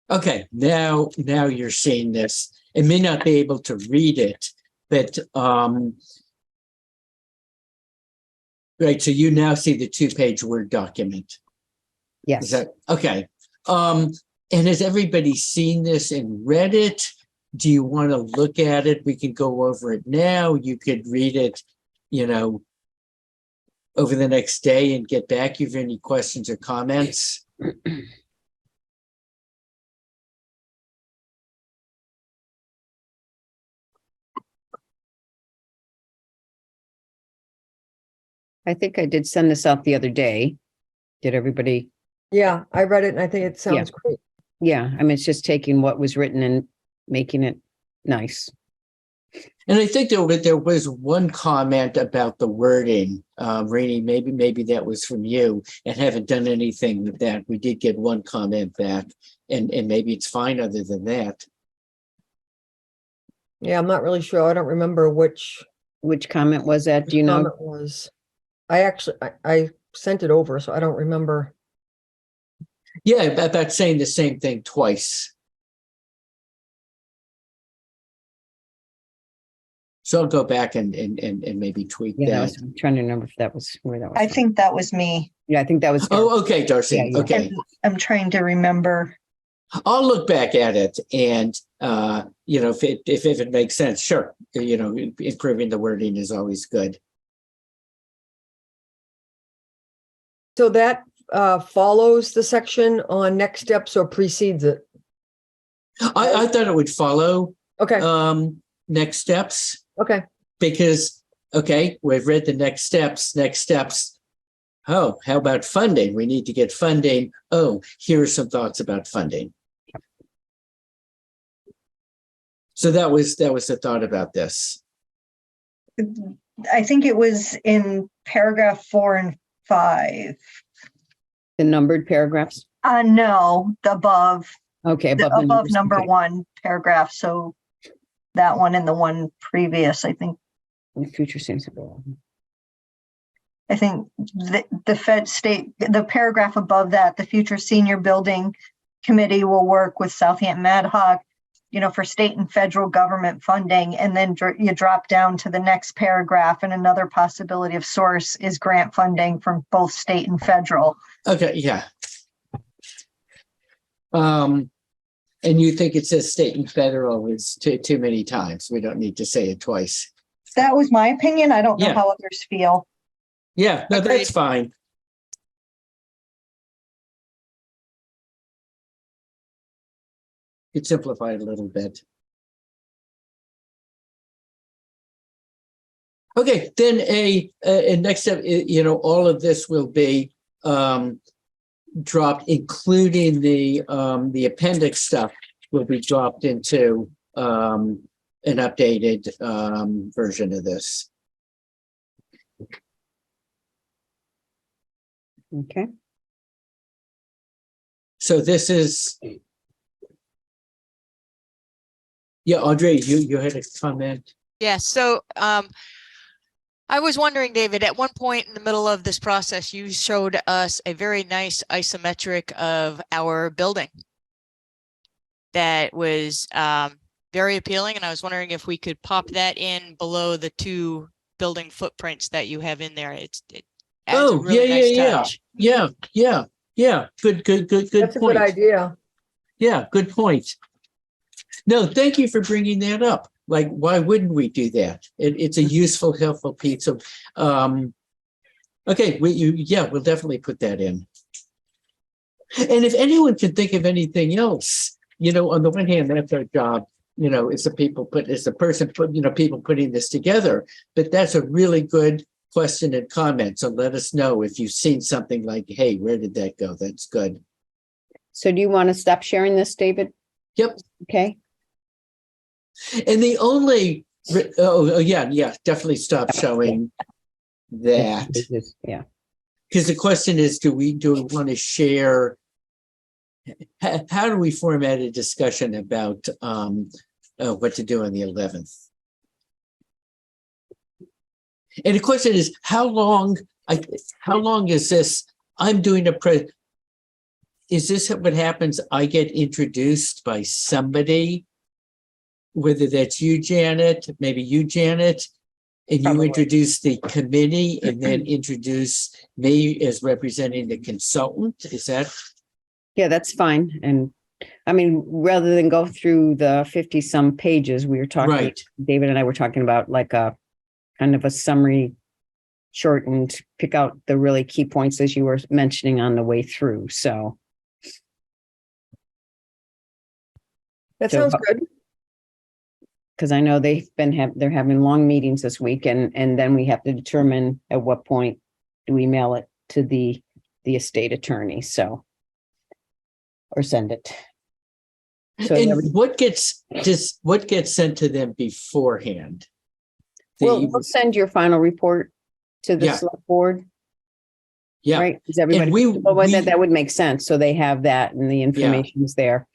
Okay, now you're seeing this. It may not be able to read it, but right, so you now see the 2-page Word document. Yes. Is that okay? And has everybody seen this and read it? Do you want to look at it? We can go over it now. You could read it, over the next day and get back. If you have any questions or comments. I think I did send this out the other day. Did everybody? Yeah, I read it and I think it sounds great. Yeah, I mean, it's just taking what was written and making it nice. And I think there was one comment about the wording, Rainey, maybe that was from you, and haven't done anything with that. We did get one comment back, and maybe it's fine other than that. Yeah, I'm not really sure. I don't remember which comment was that? Do you know? comment was. I sent it over, so I don't remember. Yeah, about saying the same thing twice. So I'll go back and maybe tweak that. I'm trying to remember if that was where that was. I think that was me. Yeah, I think that was. Oh, okay, Darcy. Yeah. Okay. I'm trying to remember. I'll look back at it and, if it makes sense, sure. Improving the wording is always good. So that follows the section on next steps or precedes it? I thought it would follow Okay, next steps okay. because, we've read the next steps. Oh, how about funding? We need to get funding. Oh, here are some thoughts about funding. So that was the thought about this. I think it was in paragraph 4 and 5. The numbered paragraphs. No, the above, Okay, the above the above numbers. number Okay. 1 paragraph. So that one and the one previous, I think The future seems to go. the paragraph above that, the future senior building committee will work with Southampton ad hoc, for state and federal government funding. And then you drop down to the next paragraph, and another possibility of source is grant funding from both state and federal. Okay, yeah. And you think it says state and federal is too many times. We don't need to say it twice. That was my opinion. I don't know Yeah. how others feel. Yeah, no, Agreed. that's fine. Could simplify it a little bit. Okay, then a next step, all of this will be dropped, including the appendix stuff will be dropped into an updated version of this. Okay. So this is, yeah, Audrey, you had a comment. Yeah, so I was wondering, David, at one point in the middle of this process, you showed us a very nice isometric of our building that was very appealing, and I was wondering if we could pop that in below the 2 building footprints that you have in there. It adds a really nice touch. Yeah. Good That's a point. good idea. Yeah, good point. No, thank you for bringing that up. Like, why wouldn't we do that? It's a useful, helpful piece of. Okay, we'll definitely put that in. And if anyone can think of anything else, on the one hand, that's our job. It's people putting this together. But that's a really good question and comment. So let us know if you've seen something like, hey, where did that go? That's good. So do you want to stop sharing this, David? Yep. Okay. And the only, definitely stop showing that. Yeah. Because the question is, do we want to share? How do we format a discussion about what to do on the 11th? And the question is, how long is this? I'm doing is this what happens? I get introduced by somebody, whether that's you, Janet, maybe you, Janet, and you introduce the committee and then introduce me as representing the consultant. Is that? Yeah, that's fine. And I mean, rather than go through the 50 some pages, we were talking, Right. David and I were talking about like a kind of a summary, shortened, pick out the really key points as you were mentioning on the way through. So. That sounds good. Because I know they're having long meetings this week, and then we have to determine at what point do we mail it to the estate attorney, so, or send it. So And what gets sent to them beforehand? we'll send your final report to the Yeah. select board, Yeah. right? Is everybody, that would make sense. So they have that and the information's there.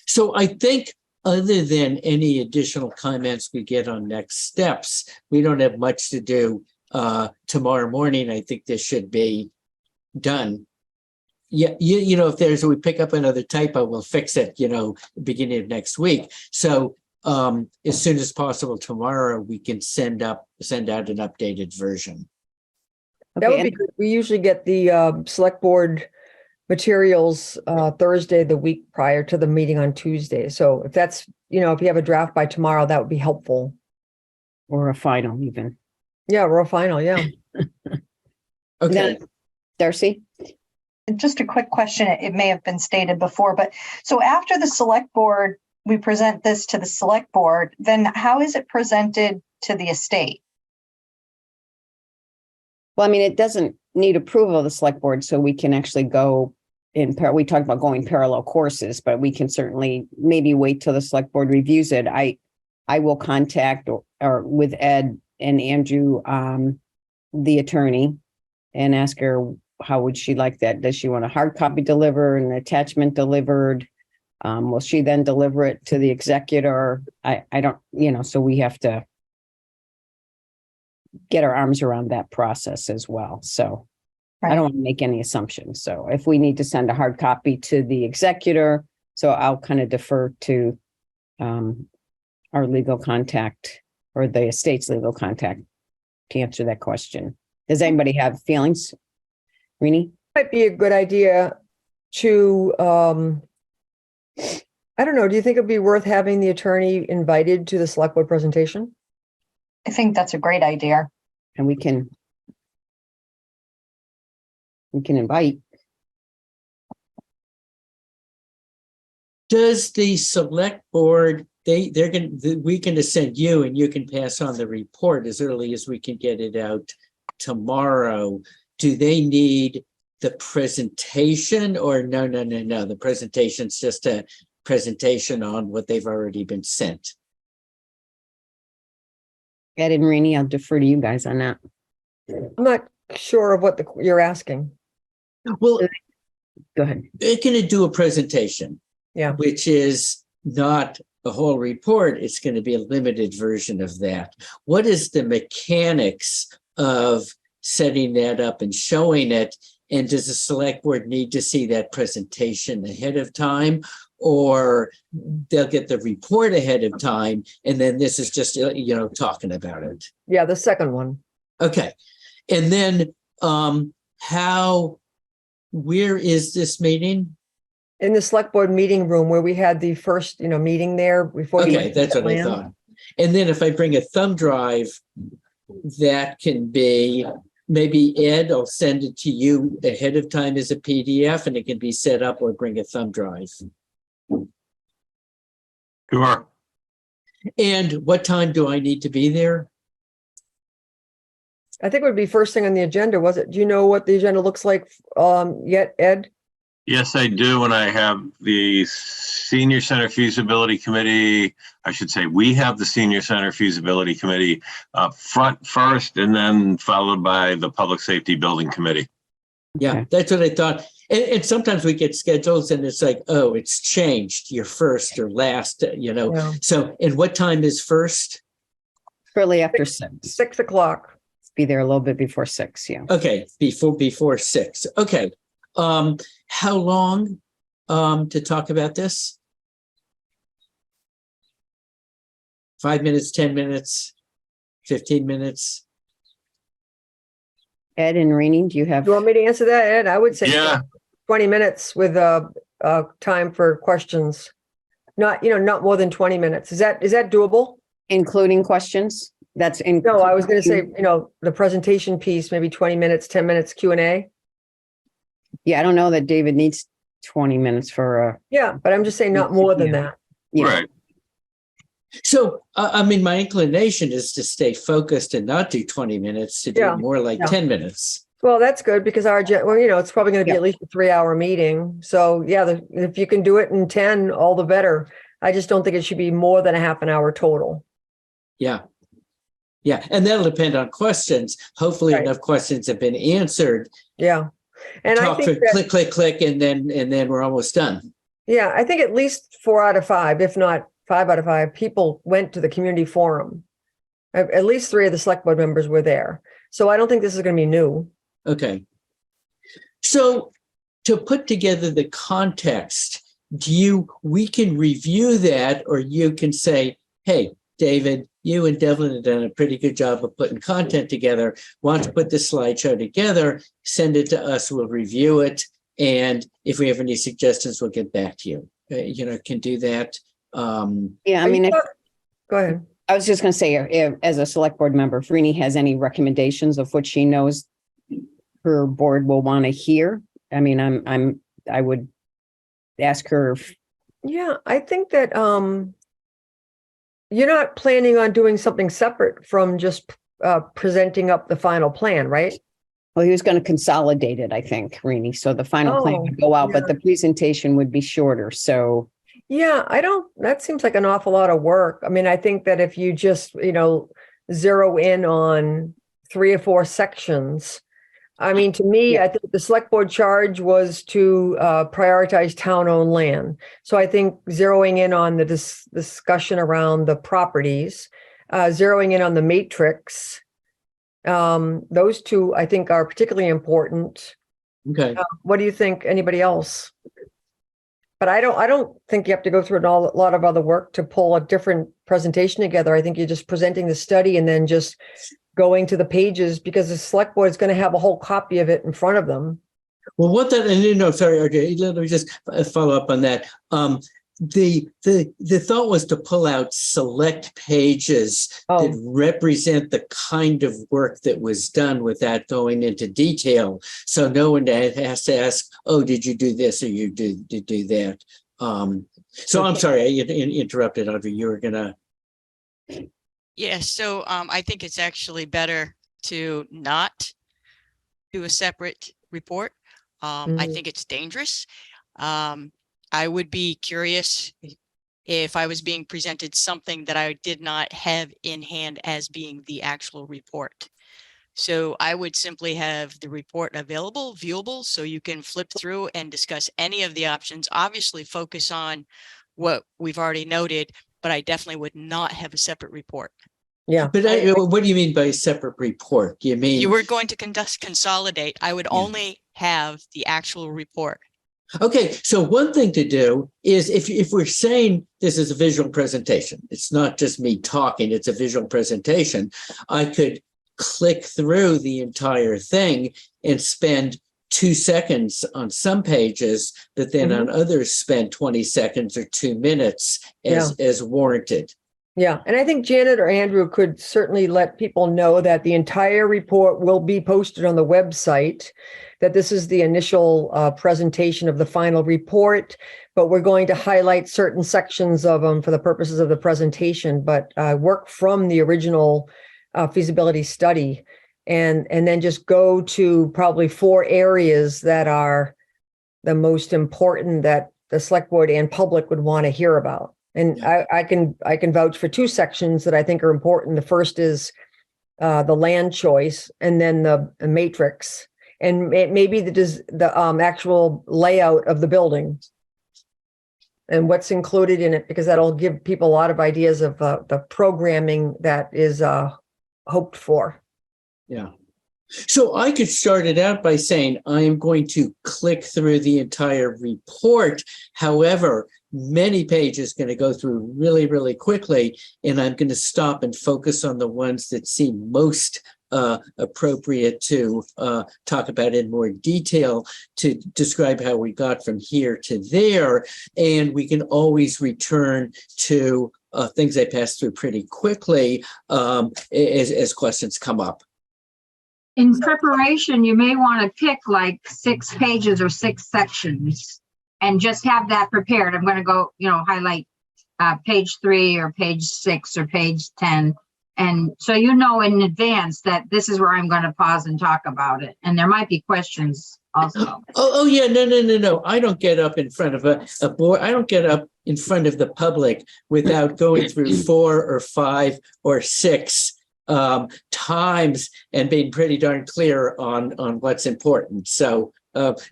So I think other than any additional comments we get on next steps, we don't have much to do tomorrow morning. I think this should be done. Yeah, if we pick up another typo, we'll fix it, beginning of next week. So as soon as possible tomorrow, we can send out an updated version. That would be good. We usually get the select board materials Thursday, the week prior to the meeting on Tuesday. So if that's, if you have a draft by tomorrow, that would be helpful. Or a final even. Yeah, we're final. Yeah. Okay. Then, Darcy? And just a quick question, it may have been stated before, but so after the select board, we present this to the select board, then how is it presented to the estate? Well, I mean, it doesn't need approval of the select board, so we can actually go we talked about going parallel courses, but we can certainly maybe wait till the select board reviews it. I will contact or with Ed and Andrew, the attorney, and ask her how would she like that? Does she want a hard copy delivered, an attachment delivered? Will she then deliver it to the executor? I don't, so we have to get our arms around that process as well. So I don't want to make any assumptions. So if we need to send a hard copy to the executor, so I'll kind of defer to our legal contact or the estate's legal contact to answer that question. Does anybody have feelings? Rini? Might be a good idea to, I don't know, do you think it'd be worth having the attorney invited to the select board presentation? I think that's a great idea. And we can invite. Does the select board, we're going to send you and you can pass on the report as early as we can get it out tomorrow. Do they need the presentation or no? The presentation's just a presentation on what they've already been sent. Ed and Rini, I'll defer to you guys on that. I'm not sure of what you're asking. Well, Go ahead. they're going to do a presentation, which is not a whole report. It's going to be a limited version of that. What is the mechanics of setting that up and showing it? And does the select board need to see that presentation ahead of time, or they'll get the report ahead of time and then this is just, talking about it? Yeah, the second one. Okay. And then where is this meeting? In the select board meeting room where we had the first, meeting there before. Okay, that's what I thought. And then if I bring a thumb drive, that can be, maybe Ed, I'll send it to you ahead of time as a PDF and it can be set up, or bring a thumb drive. Sure. And what time do I need to be there? I think it would be first thing on the agenda, was it? Do you know what the agenda looks like yet, Ed? Yes, I do. And I have the Senior Center Feasibility Committee. I should say we have the Senior Center Feasibility Committee front first, and then followed by the Public Safety Building Committee. Yeah, that's what I thought. And sometimes we get schedules and it's like, oh, it's changed. You're first or last, Yeah. So, and what time is first? Shortly after 6. 6 o'clock. Be there a little bit before 6, yeah. Okay, before 6. Okay. How long to talk about this? 5 minutes, 10 minutes, 15 minutes? Ed and Rini, do you have? You want me to answer that, Ed? I would say Yeah. 20 minutes with time for questions. Not more than 20 minutes. Is that doable? Including questions? That's in. No, I was going to say, the presentation piece, maybe 20 minutes, 10 minutes Q&A. Yeah, I don't know that David needs 20 minutes for Yeah, but I'm just saying not more than that. yeah. Right. So, my inclination is to stay focused and not do 20 minutes, to do Yeah. more like 10 minutes. Well, that's good because it's probably going to be at least a 3-hour meeting. So yeah, if you can do it in 10, all the better. I just don't think it should be more than a half an hour total. Yeah. Yeah. And that'll depend on questions. Hopefully Right. enough questions have been answered. Yeah. And I Talk think for click, and then we're almost done. yeah, I think at least 4 out of 5, if not 5 out of 5 people went to the community forum. At least 3 of the select board members were there. So I don't think this is going to be new. Okay. So to put together the context, we can review that, or you can say, hey, David, you and Devlin have done a pretty good job of putting content together. Why don't you put this slideshow together, send it to us, we'll review it, And if we have any suggestions, we'll get back to you. Can do that. Yeah, I mean, Go ahead. I was just going to say, as a select board member, if Rini has any recommendations of what she knows her board will want to hear, I mean, I would ask her. Yeah, I think that you're not planning on doing something separate from just presenting up the final plan, right? Well, he was going to consolidate it, I think, Rini. So the final plan would go out, yeah. but the presentation would be shorter. So Yeah, that seems like an awful lot of work. I mean, I think that if you just, zero in on 3 or 4 sections, I mean, to me, Yeah. I think the select board charge was to prioritize town-owned land. So I think zeroing in on the discussion around the properties, zeroing in on the matrix, those 2, I think, are particularly important. Okay. What do you think? Anybody else? But I don't think you have to go through a lot of other work to pull a different presentation together. I think you're just presenting the study and then just going to the pages, because the select board is going to have a whole copy of it in front of them. Well, sorry, RJ, let me just follow up on that. The thought was to pull out select pages that represent the kind of work that was done without going into detail. So no one has to ask, oh, did you do this or you did do that? So I'm sorry, I interrupted, Audrey. You were gonna. Yeah, so I think it's actually better to not do a separate report. I think it's dangerous. I would be curious if I was being presented something that I did not have in hand as being the actual report. So I would simply have the report available, viewable, so you can flip through and discuss any of the options. Obviously focus on what we've already noted, but I definitely would not have a separate report. Yeah. But what do you mean by a separate report? You mean you were going to consolidate? I would only have the actual report. Okay, so one thing to do is if we're saying this is a visual presentation, it's not just me talking, it's a visual presentation, I could click through the entire thing and spend 2 seconds on some pages, but then on others spend 20 seconds or 2 minutes as warranted. Yeah, and I think Janet or Andrew could certainly let people know that the entire report will be posted on the website, that this is the initial presentation of the final report, but we're going to highlight certain sections of them for the purposes of the presentation, but work from the original feasibility study and then just go to probably 4 areas that are the most important that the select board and public would want to hear about. And I can vouch for 2 sections that I think are important. The first is the land choice, and then the matrix, and maybe the actual layout of the building and what's included in it, because that'll give people a lot of ideas of the programming that is hoped for. Yeah. So I could start it out by saying I am going to click through the entire report. However, many pages going to go through really, really quickly, and I'm going to stop and focus on the ones that seem most appropriate to talk about in more detail, to describe how we got from here to there. And we can always return to things I passed through pretty quickly as questions come up. In preparation, you may want to pick like 6 pages or 6 sections and just have that prepared. I'm going to go, highlight page 3 or page 6 or page 10. And so in advance that this is where I'm going to pause and talk about it. And there might be questions also. Yeah, no. I don't get up in front of a board. I don't get up in front of the public without going through 4 or 5 or 6 times and being pretty darn clear on what's important. So,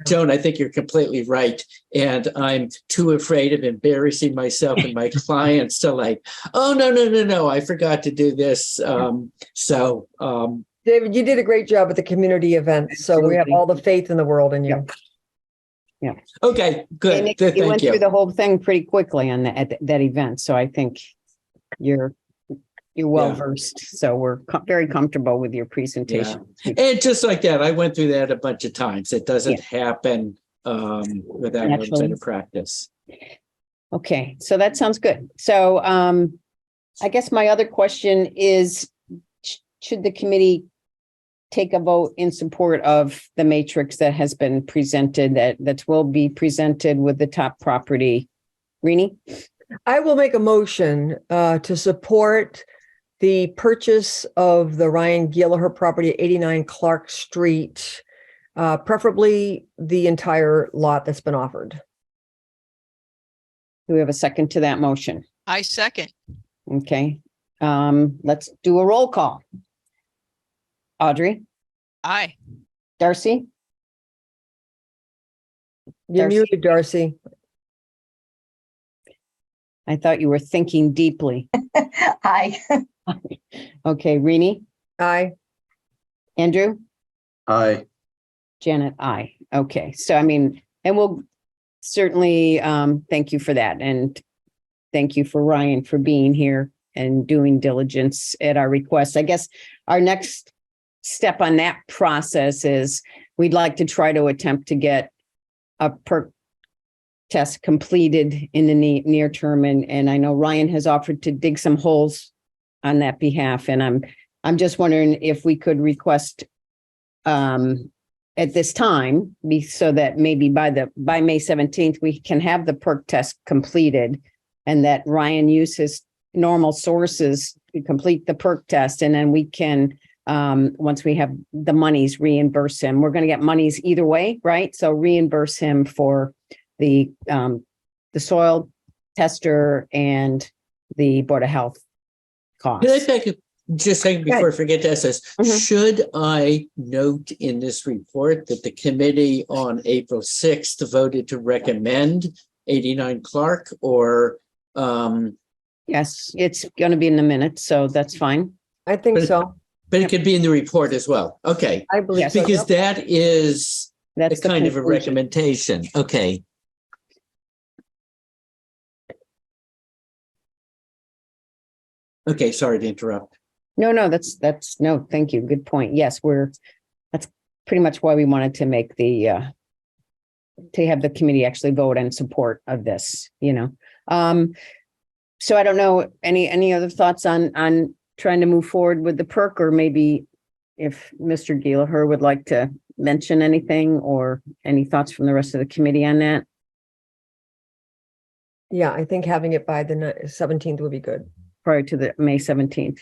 Joan, I think you're completely right. And I'm too afraid of embarrassing myself and my clients to oh, no, I forgot to do this. David, you did a great job at the community event. So we have all the faith in the world in you. Yeah. Okay, good. And you went through the whole thing pretty quickly at that event. So I think you're well versed. So we're very comfortable with your presentation. And just like that, I went through that a bunch of times. It doesn't happen without having better practice. Okay, so that sounds good. So I guess my other question is, should the committee take a vote in support of the matrix that has been presented, that will be presented with the top property? Rini? I will make a motion to support the purchase of the Ryan Gallagher property at 89 Clark Street, preferably the entire lot that's been offered. Do we have a second to that motion? I second. Okay, let's do a roll call. Audrey? Aye. Darcy? You're Darcy? muted, Darcy. I thought you were thinking deeply. Aye. Okay, Rini? Aye. Andrew? Aye. Janet? Aye. Okay, so I mean, and we'll certainly thank you for that. And thank you for Ryan for being here and doing diligence at our request. I guess our next step on that process is we'd like to try to attempt to get a perk test completed in the near term. And I know Ryan has offered to dig some holes on that behalf. And I'm just wondering if we could request at this time, so that maybe by May 17th, we can have the perk test completed, and that Ryan use his normal sources to complete the perk test. And then we can, once we have the monies, reimburse him. We're going to get monies either way, right? So reimburse him for the soil tester and the Board of Health costs. Can I take just a second before I forget to ask this? Should I note in this report that the committee on April 6th voted to recommend 89 Clark, or Yes, it's going to be in the minutes, so that's fine. I think so. but it could be in the report as well? Okay, I believe so. because that is That's a kind of a conclusion. recommendation. Okay. Okay, sorry to interrupt. No, that's no, thank you. Good point. Yes, that's pretty much why we wanted to make to have the committee actually vote in support of this, So I don't know, any other thoughts on trying to move forward with the perk, or maybe if Mr. Gallagher would like to mention anything, or any thoughts from the rest of the committee on that? Yeah, I think having it by the 17th would be good. Prior to the May 17th.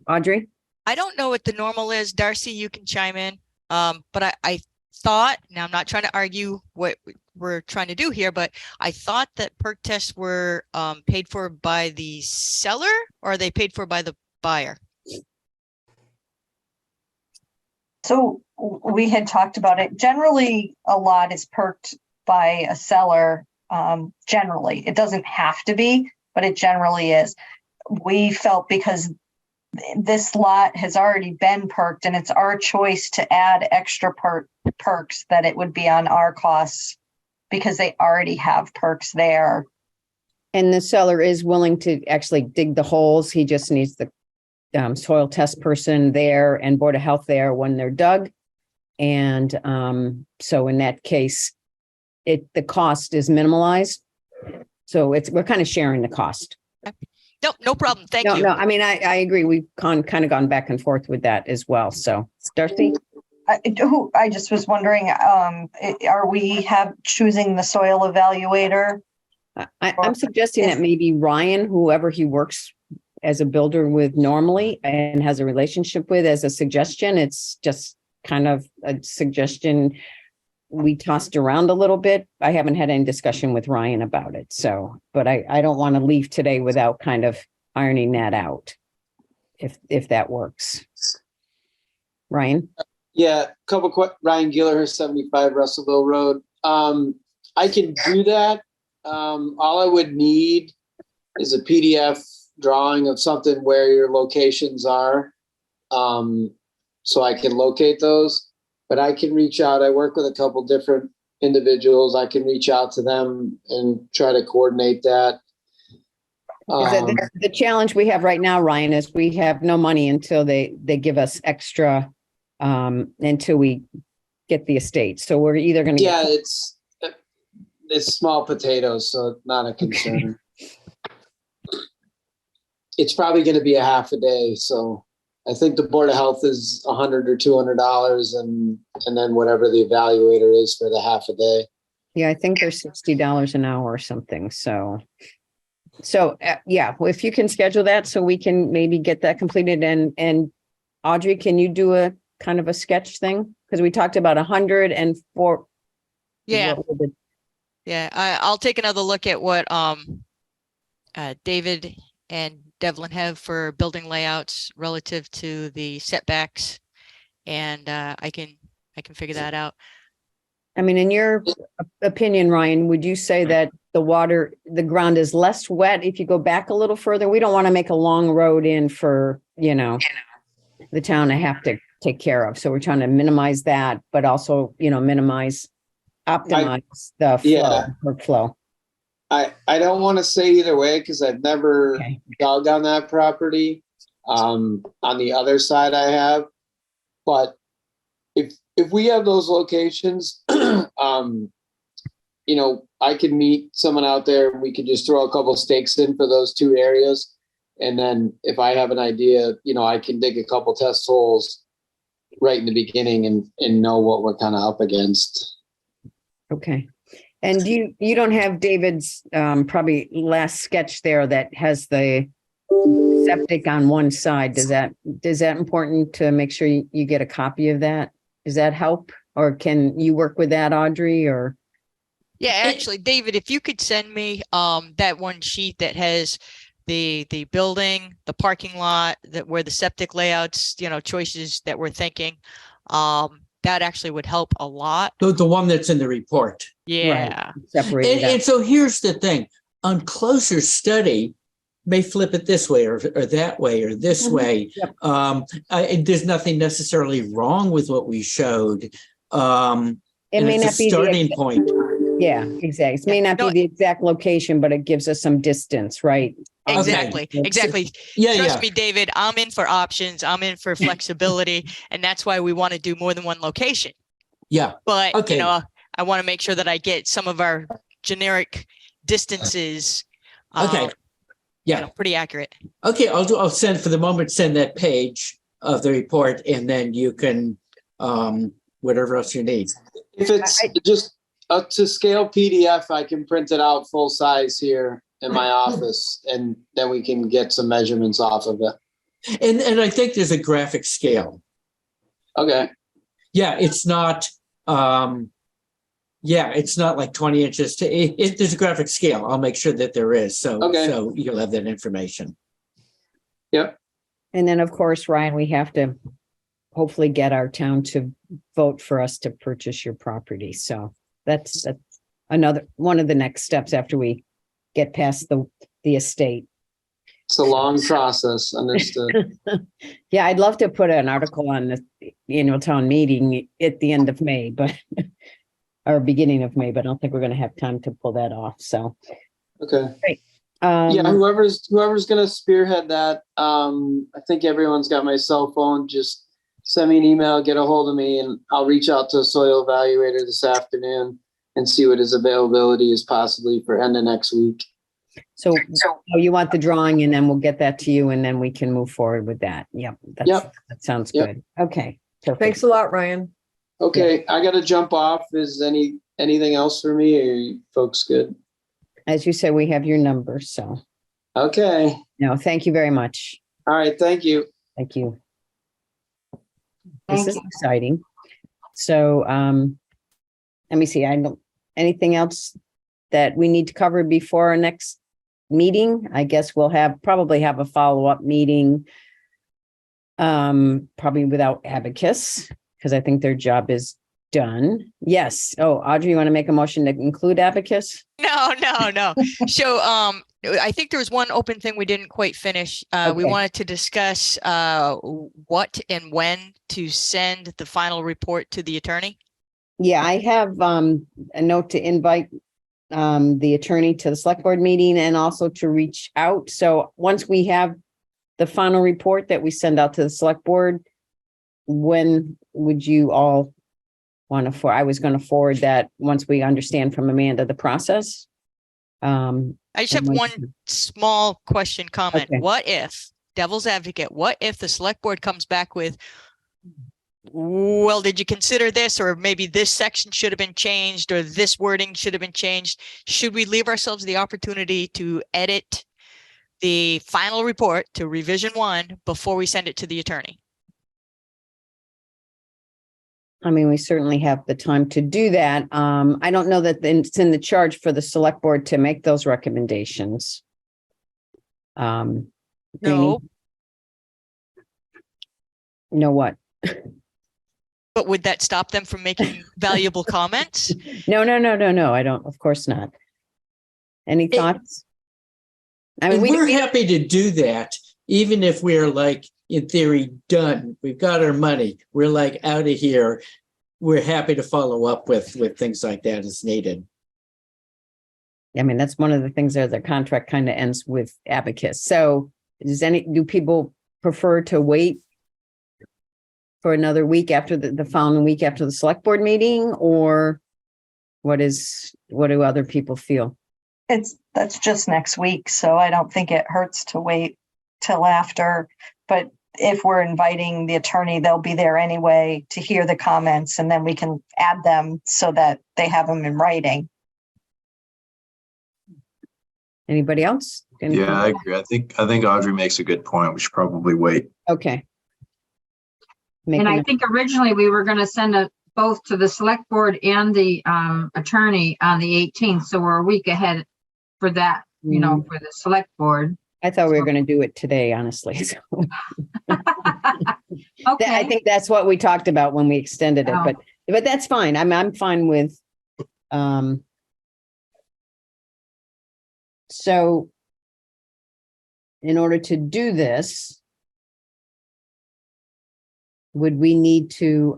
Audrey? I don't know what the normal is. Darcy, you can chime in. But I thought, now I'm not trying to argue what we're trying to do here, but I thought that perk tests were paid for by the seller, or are they paid for by the buyer? So we had talked about it. Generally, a lot is perked by a seller. Generally, it doesn't have to be, but it generally is. We felt because this lot has already been perked and it's our choice to add extra perks, that it would be on our costs because they already have perks there. And the seller is willing to actually dig the holes. He just needs the soil test person there and Board of Health there when they're dug. And so in that case, the cost is minimalized. So we're kind of sharing the cost. No problem. Thank you. No, I mean, I agree. We've kind of gone back and forth with that as well. So, Darcy? I just was wondering, are we choosing the soil evaluator? I'm suggesting that maybe Ryan, whoever he works as a builder with normally and has a relationship with, as a suggestion. It's just kind of a suggestion we tossed around a little bit. I haven't had any discussion with Ryan about it. So, but I don't want to leave today without kind of ironing that out, if that works. Ryan? Yeah, Ryan Gallagher, 75 Russellville Road. I can do that. All I would need is a PDF drawing of something where your locations are, so I can locate those. But I can reach out. I work with a couple different individuals. I can reach out to them and try to coordinate that. The challenge we have right now, Ryan, is we have no money until they give us extra until we get the estate. So we're either going to it's small potatoes, so not a concern. It's probably going to be a half a day, so I think the Board of Health is $100 or $200, and then whatever the evaluator is for the half a day. Yeah, I think they're $60 an hour or something. So yeah, well, if you can schedule that so we can maybe get that completed. And Audrey, can you do a kind of a sketch thing? Because we talked about 104. Yeah. What would Yeah, I'll take another look at what David and Devlin have for building layouts relative to the setbacks, and I can figure that out. I mean, in your opinion, Ryan, would you say that the ground is less wet if you go back a little further? We don't want to make a long road in for, the town to have to take care of. So we're trying to minimize that, but also, optimize the workflow. I don't want to say either way because I've never dug on that property. On the other side I have, but if we have those locations, I can meet someone out there and we could just throw a couple stakes in for those two areas. And then if I have an idea, I can dig a couple test holes right in the beginning and know what we're kind of up against. Okay. And you don't have David's probably last sketch there that has the septic on one side. Is that important to make sure you get a copy of that? Does that help? Or can you work with that, Audrey, or? Yeah, actually, David, if you could send me that one sheet that has the building, the parking lot, where the septic layouts, choices that we're thinking, that actually would help a lot. The one that's in the report. Yeah. Right. Separated And so here's the thing, on closer study, may flip it this way or that way or this way. Yep. There's nothing necessarily wrong with what we showed. It may not be starting point. Yeah, exactly. It may not be the exact location, but it gives us some distance, right? Exactly. Okay. Exactly. Trust me, David, I'm in for options. I'm in for flexibility. And that's why we want to do more than one location. Yeah. But, I want to make sure that I get some of our generic distances. Pretty accurate. Okay. I'll send that page of the report, and then you can, whatever else you need. If it's just up to scale PDF, I can print it out full size here in my office, and then we can get some measurements off of it. And I think there's a graphic scale. Okay. Yeah, it's not. It's not like 20 inches. There's a graphic scale. I'll make sure that there is. So you'll have that information. Yep. And then, of course, Ryan, we have to hopefully get our town to vote for us to purchase your property. So that's another one of the next steps after we get past the estate. It's a long process. Understood. Yeah, I'd love to put an article on the annual town meeting at the end of May, but or beginning of May, but I don't think we're going to have time to pull that off. So, okay, great. Whoever's going to spearhead that, I think everyone's got my cell phone. Just send me an email, get a hold of me, and I'll reach out to a soil evaluator this afternoon and see what his availability is possibly for end of next week. So you want the drawing, and then we'll get that to you, and then we can move forward with that. Yep. That sounds good. Okay. Perfect. Thanks a lot, Ryan. Okay, I got to jump off. Is anything else for me, or are you folks good? As you said, we have your number, so. Okay. No, thank you very much. All right, thank you. Thank you. This is exciting. So, let me see. Anything else that we need to cover before our next meeting? I guess we'll probably have a follow-up meeting, probably without Abacus, because I think their job is done. Yes. Oh, Audrey, you want to make a motion to include Abacus? No. So I think there was one open thing we didn't quite finish. We wanted to discuss what and when to send the final report to the attorney. Yeah, I have a note to invite the attorney to the select board meeting and also to reach out. So once we have the final report that we send out to the select board, when would you all I was going to forward that once we understand from Amanda the process. I just have And one small question comment. Okay. What if, devil's advocate, what if the select board comes back with, well, did you consider this? Or maybe this section should have been changed, or this wording should have been changed. Should we leave ourselves the opportunity to edit the final report to revision 1 before we send it to the attorney? I mean, we certainly have the time to do that. I don't know that it's in the charge for the select board to make those recommendations. No, Greenie? No what? but would that stop them from making valuable comments? No, I don't, of course not. Any thoughts? I mean, And we're happy to do that, even if we're like, in theory, done. We've got our money. We're like out of here. We're happy to follow up with things like that as needed. I mean, that's one of the things there, the contract kind of ends with abacus. So do people prefer to wait for another week after the following week after the select board meeting, or what do other people feel? That's just next week, so I don't think it hurts to wait till after. But if we're inviting the attorney, they'll be there anyway to hear the comments, and then we can add them so that they have them in writing. Anybody else? Yeah, I agree. I think Audrey makes a good point. We should probably wait. Okay. And I think originally we were going to send it both to the select board and the attorney on the 18th. So we're a week ahead for that, you know, for the select board. I thought we were going to do it today, honestly. So. Okay. I think that's what we talked about when we extended it, Oh. but that's fine. I'm fine with, so in order to do this, would we need to,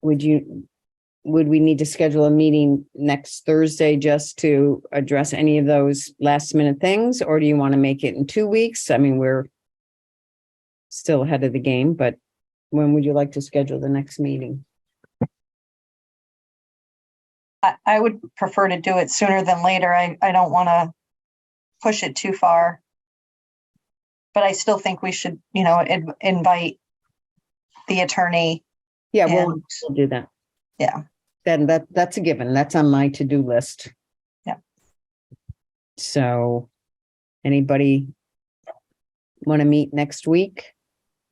would we need to schedule a meeting next Thursday just to address any of those last minute things? Or do you want to make it in 2 weeks? I mean, we're still ahead of the game, but when would you like to schedule the next meeting? I would prefer to do it sooner than later. I don't want to push it too far. But I still think we should, you know, invite the attorney. Yeah, And- we'll do that. Yeah. Then that's a given. That's on my to-do list. Yeah. So anybody want to meet next week?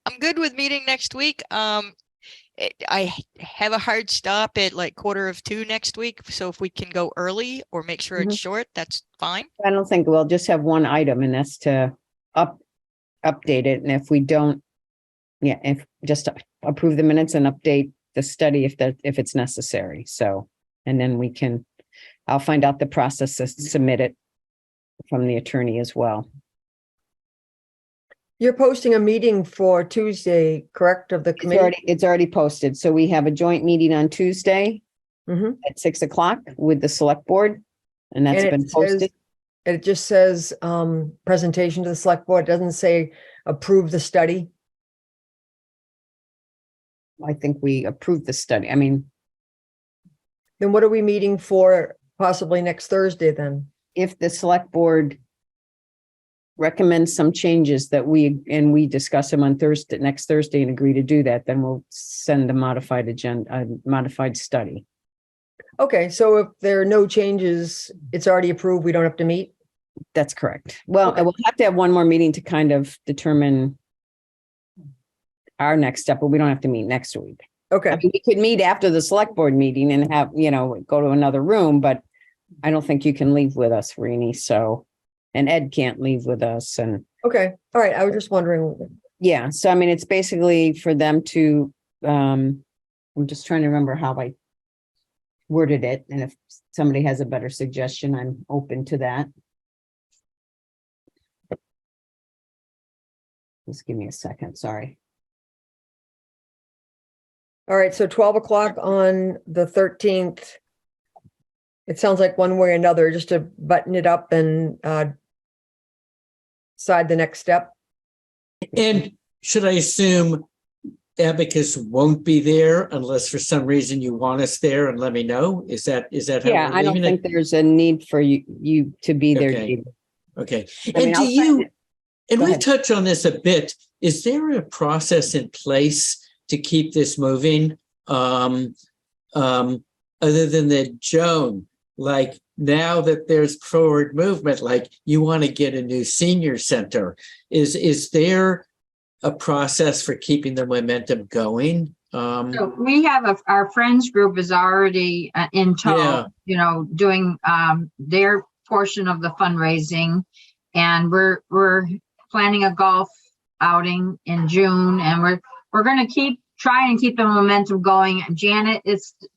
I'm good with meeting next week. I have a hard stop at like 1:45 next week. So if we can go early or make sure it's short, that's fine. I don't think we'll just have one item, and that's to update it. And if we don't, if just approve the minutes and update the study if it's necessary. So, and then I'll find out the process to submit it from the attorney as well. You're posting a meeting for Tuesday, correct, of the committee? It's already posted. So we have a joint meeting on Tuesday at 6 o'clock with the select board, and that's And been posted. It just says presentation to the select board. It doesn't say approve the study. I think we approved the study. I mean, Then what are we meeting for possibly next Thursday then? if the select board recommends some changes that we discuss them on next Thursday and agree to do that, then we'll send a modified modified study. Okay, so if there are no changes, it's already approved. We don't have to meet? That's correct. Well, Okay. we'll have to have one more meeting to kind of determine our next step, but we don't have to meet next week. Okay. I mean, we could meet after the select board meeting and have, go to another room, but I don't think you can leave with us, Rini. So, and Ed can't leave with us. And Okay. All right. I was just wondering. yeah, so I mean, it's basically for them to, I'm just trying to remember how I worded it. And if somebody has a better suggestion, I'm open to that. Just give me a second. Sorry. All right. So 12 o'clock on the 13th. It sounds like one way or another, just to button it up and decide the next step. And should I assume Abacus won't be there unless for some reason you want us there, and let me know. Is that how Yeah, we're I don't leaving think it? there's a need for you to be there, Okay. David. Okay. I mean, And do I'll you, send it. and Go we've ahead. touched on this a bit, is there a process in place to keep this moving? Other than that, Joan, like now that there's forward movement, like you want to get a new senior center, is there a process for keeping the momentum going? So we have our friends group is already in tow, Yeah. Doing their portion of the fundraising, and we're planning a golf outing in June, and we're going to try and keep the momentum going. Janet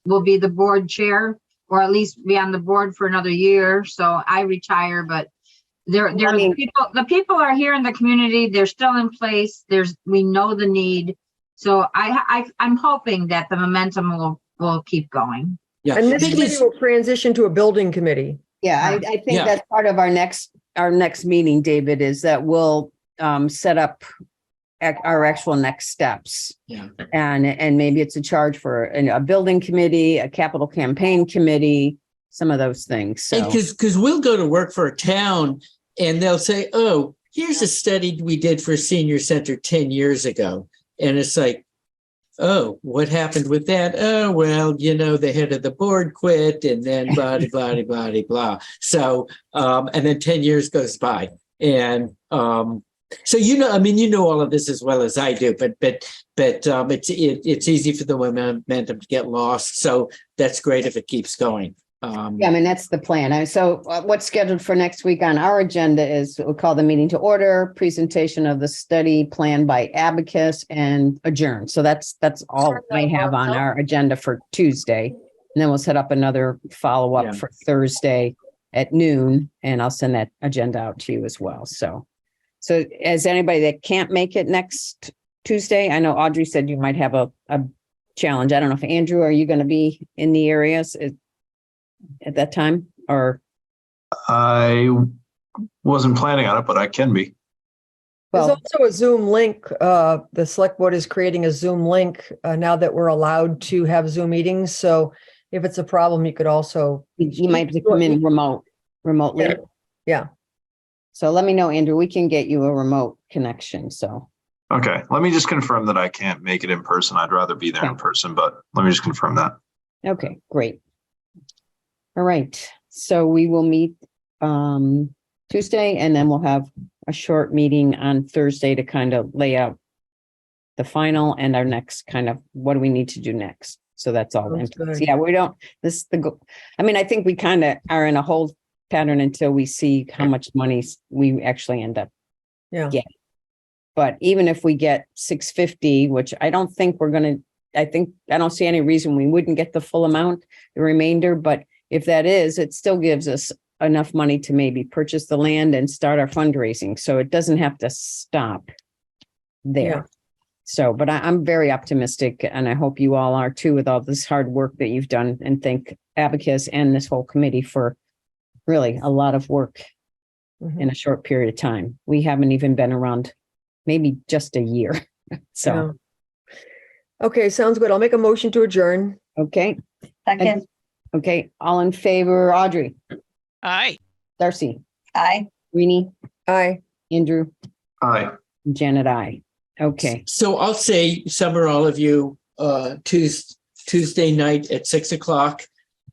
will be the board chair, or at least be on the board for another year. So I retire, but the people are here in the community. They're still in place. We know the need. So I'm hoping that the momentum will keep going. Yeah. And this committee will transition to a building committee. Yeah, I think that's part of our next meeting, David, is that we'll set up our actual next steps. Yeah. And maybe it's a charge for a building committee, a capital campaign committee, some of those things. So because we'll go to work for a town and they'll say, oh, here's a study we did for a senior center 10 years ago. And it's like, oh, what happened with that? Oh, well, the head of the board quit and then blah, blah, blah, blah, blah. So, and then 10 years goes by. And so, all of this as well as I do, but it's easy for the momentum to get lost. So that's great if it keeps going. yeah, I mean, that's the plan. So what's scheduled for next week on our agenda is we'll call the meeting to order, presentation of the study plan by Abacus, and adjourn. So that's all I have on our agenda for Tuesday. And then we'll set up another follow-up for Thursday at noon, and I'll send that agenda out to you as well. So as anybody that can't make it next Tuesday, I know Audrey said you might have a challenge. I don't know if Andrew, are you going to be in the areas at that time, or? I wasn't planning on it, but I can be. There's Well, also a Zoom link. The select board is creating a Zoom link now that we're allowed to have Zoom meetings. So if it's a problem, you could also. you might have to come in remotely. Yeah. So let me know, Andrew, we can get you a remote connection. So, Okay, let me just confirm that I can't make it in person. I'd rather be there in person, but let me just confirm that. okay, great. All right. So we will meet Tuesday, and then we'll have a short meeting on Thursday to kind of lay out the final and our next kind of, what do we need to do next? So that's all. Sounds good. Yeah, I think we kind of are in a hold pattern until we see how much money we actually end up. Yeah. But even if we get 650, which I don't think I don't see any reason we wouldn't get the full amount, the remainder. But if that is, it still gives us enough money to maybe purchase the land and start our fundraising. So it doesn't have to stop there. Yeah. So, but I'm very optimistic, and I hope you all are too, with all this hard work that you've done, and thank Abacus and this whole committee for really a lot of work in a short period of time. We haven't even been around maybe just a year. So, Yeah. Okay, sounds good. I'll make a motion to adjourn. okay. Second, Okay. All in favor, Audrey, Aye. Darcy, aye. Rini, Aye. Andrew, Aye. Janet, I. Okay. So I'll say, summer all of you, Tuesday night at 6:00.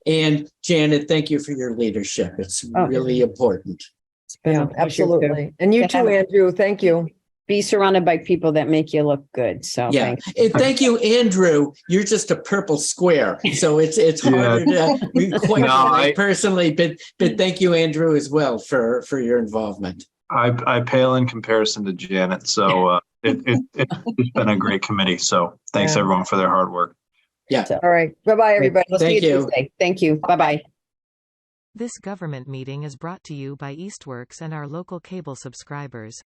And Janet, thank you for your leadership. It's really important. It's been Yeah, a pleasure to absolutely. And you to have too, Andrew. Thank you. be surrounded by people that make you look good. So Yeah. thanks. And thank you, Andrew. You're just a purple square. So it's harder to quite personally, but thank you, Andrew, as well for your involvement. I pale in comparison to Janet, so it's been a great committee. So thanks Yeah. everyone for their hard work. Yeah. All right. Bye-bye, everybody. We'll see Thank you. Tuesday. Thank you. Bye-bye. This government meeting is brought to you by Eastworks and our local cable subscribers.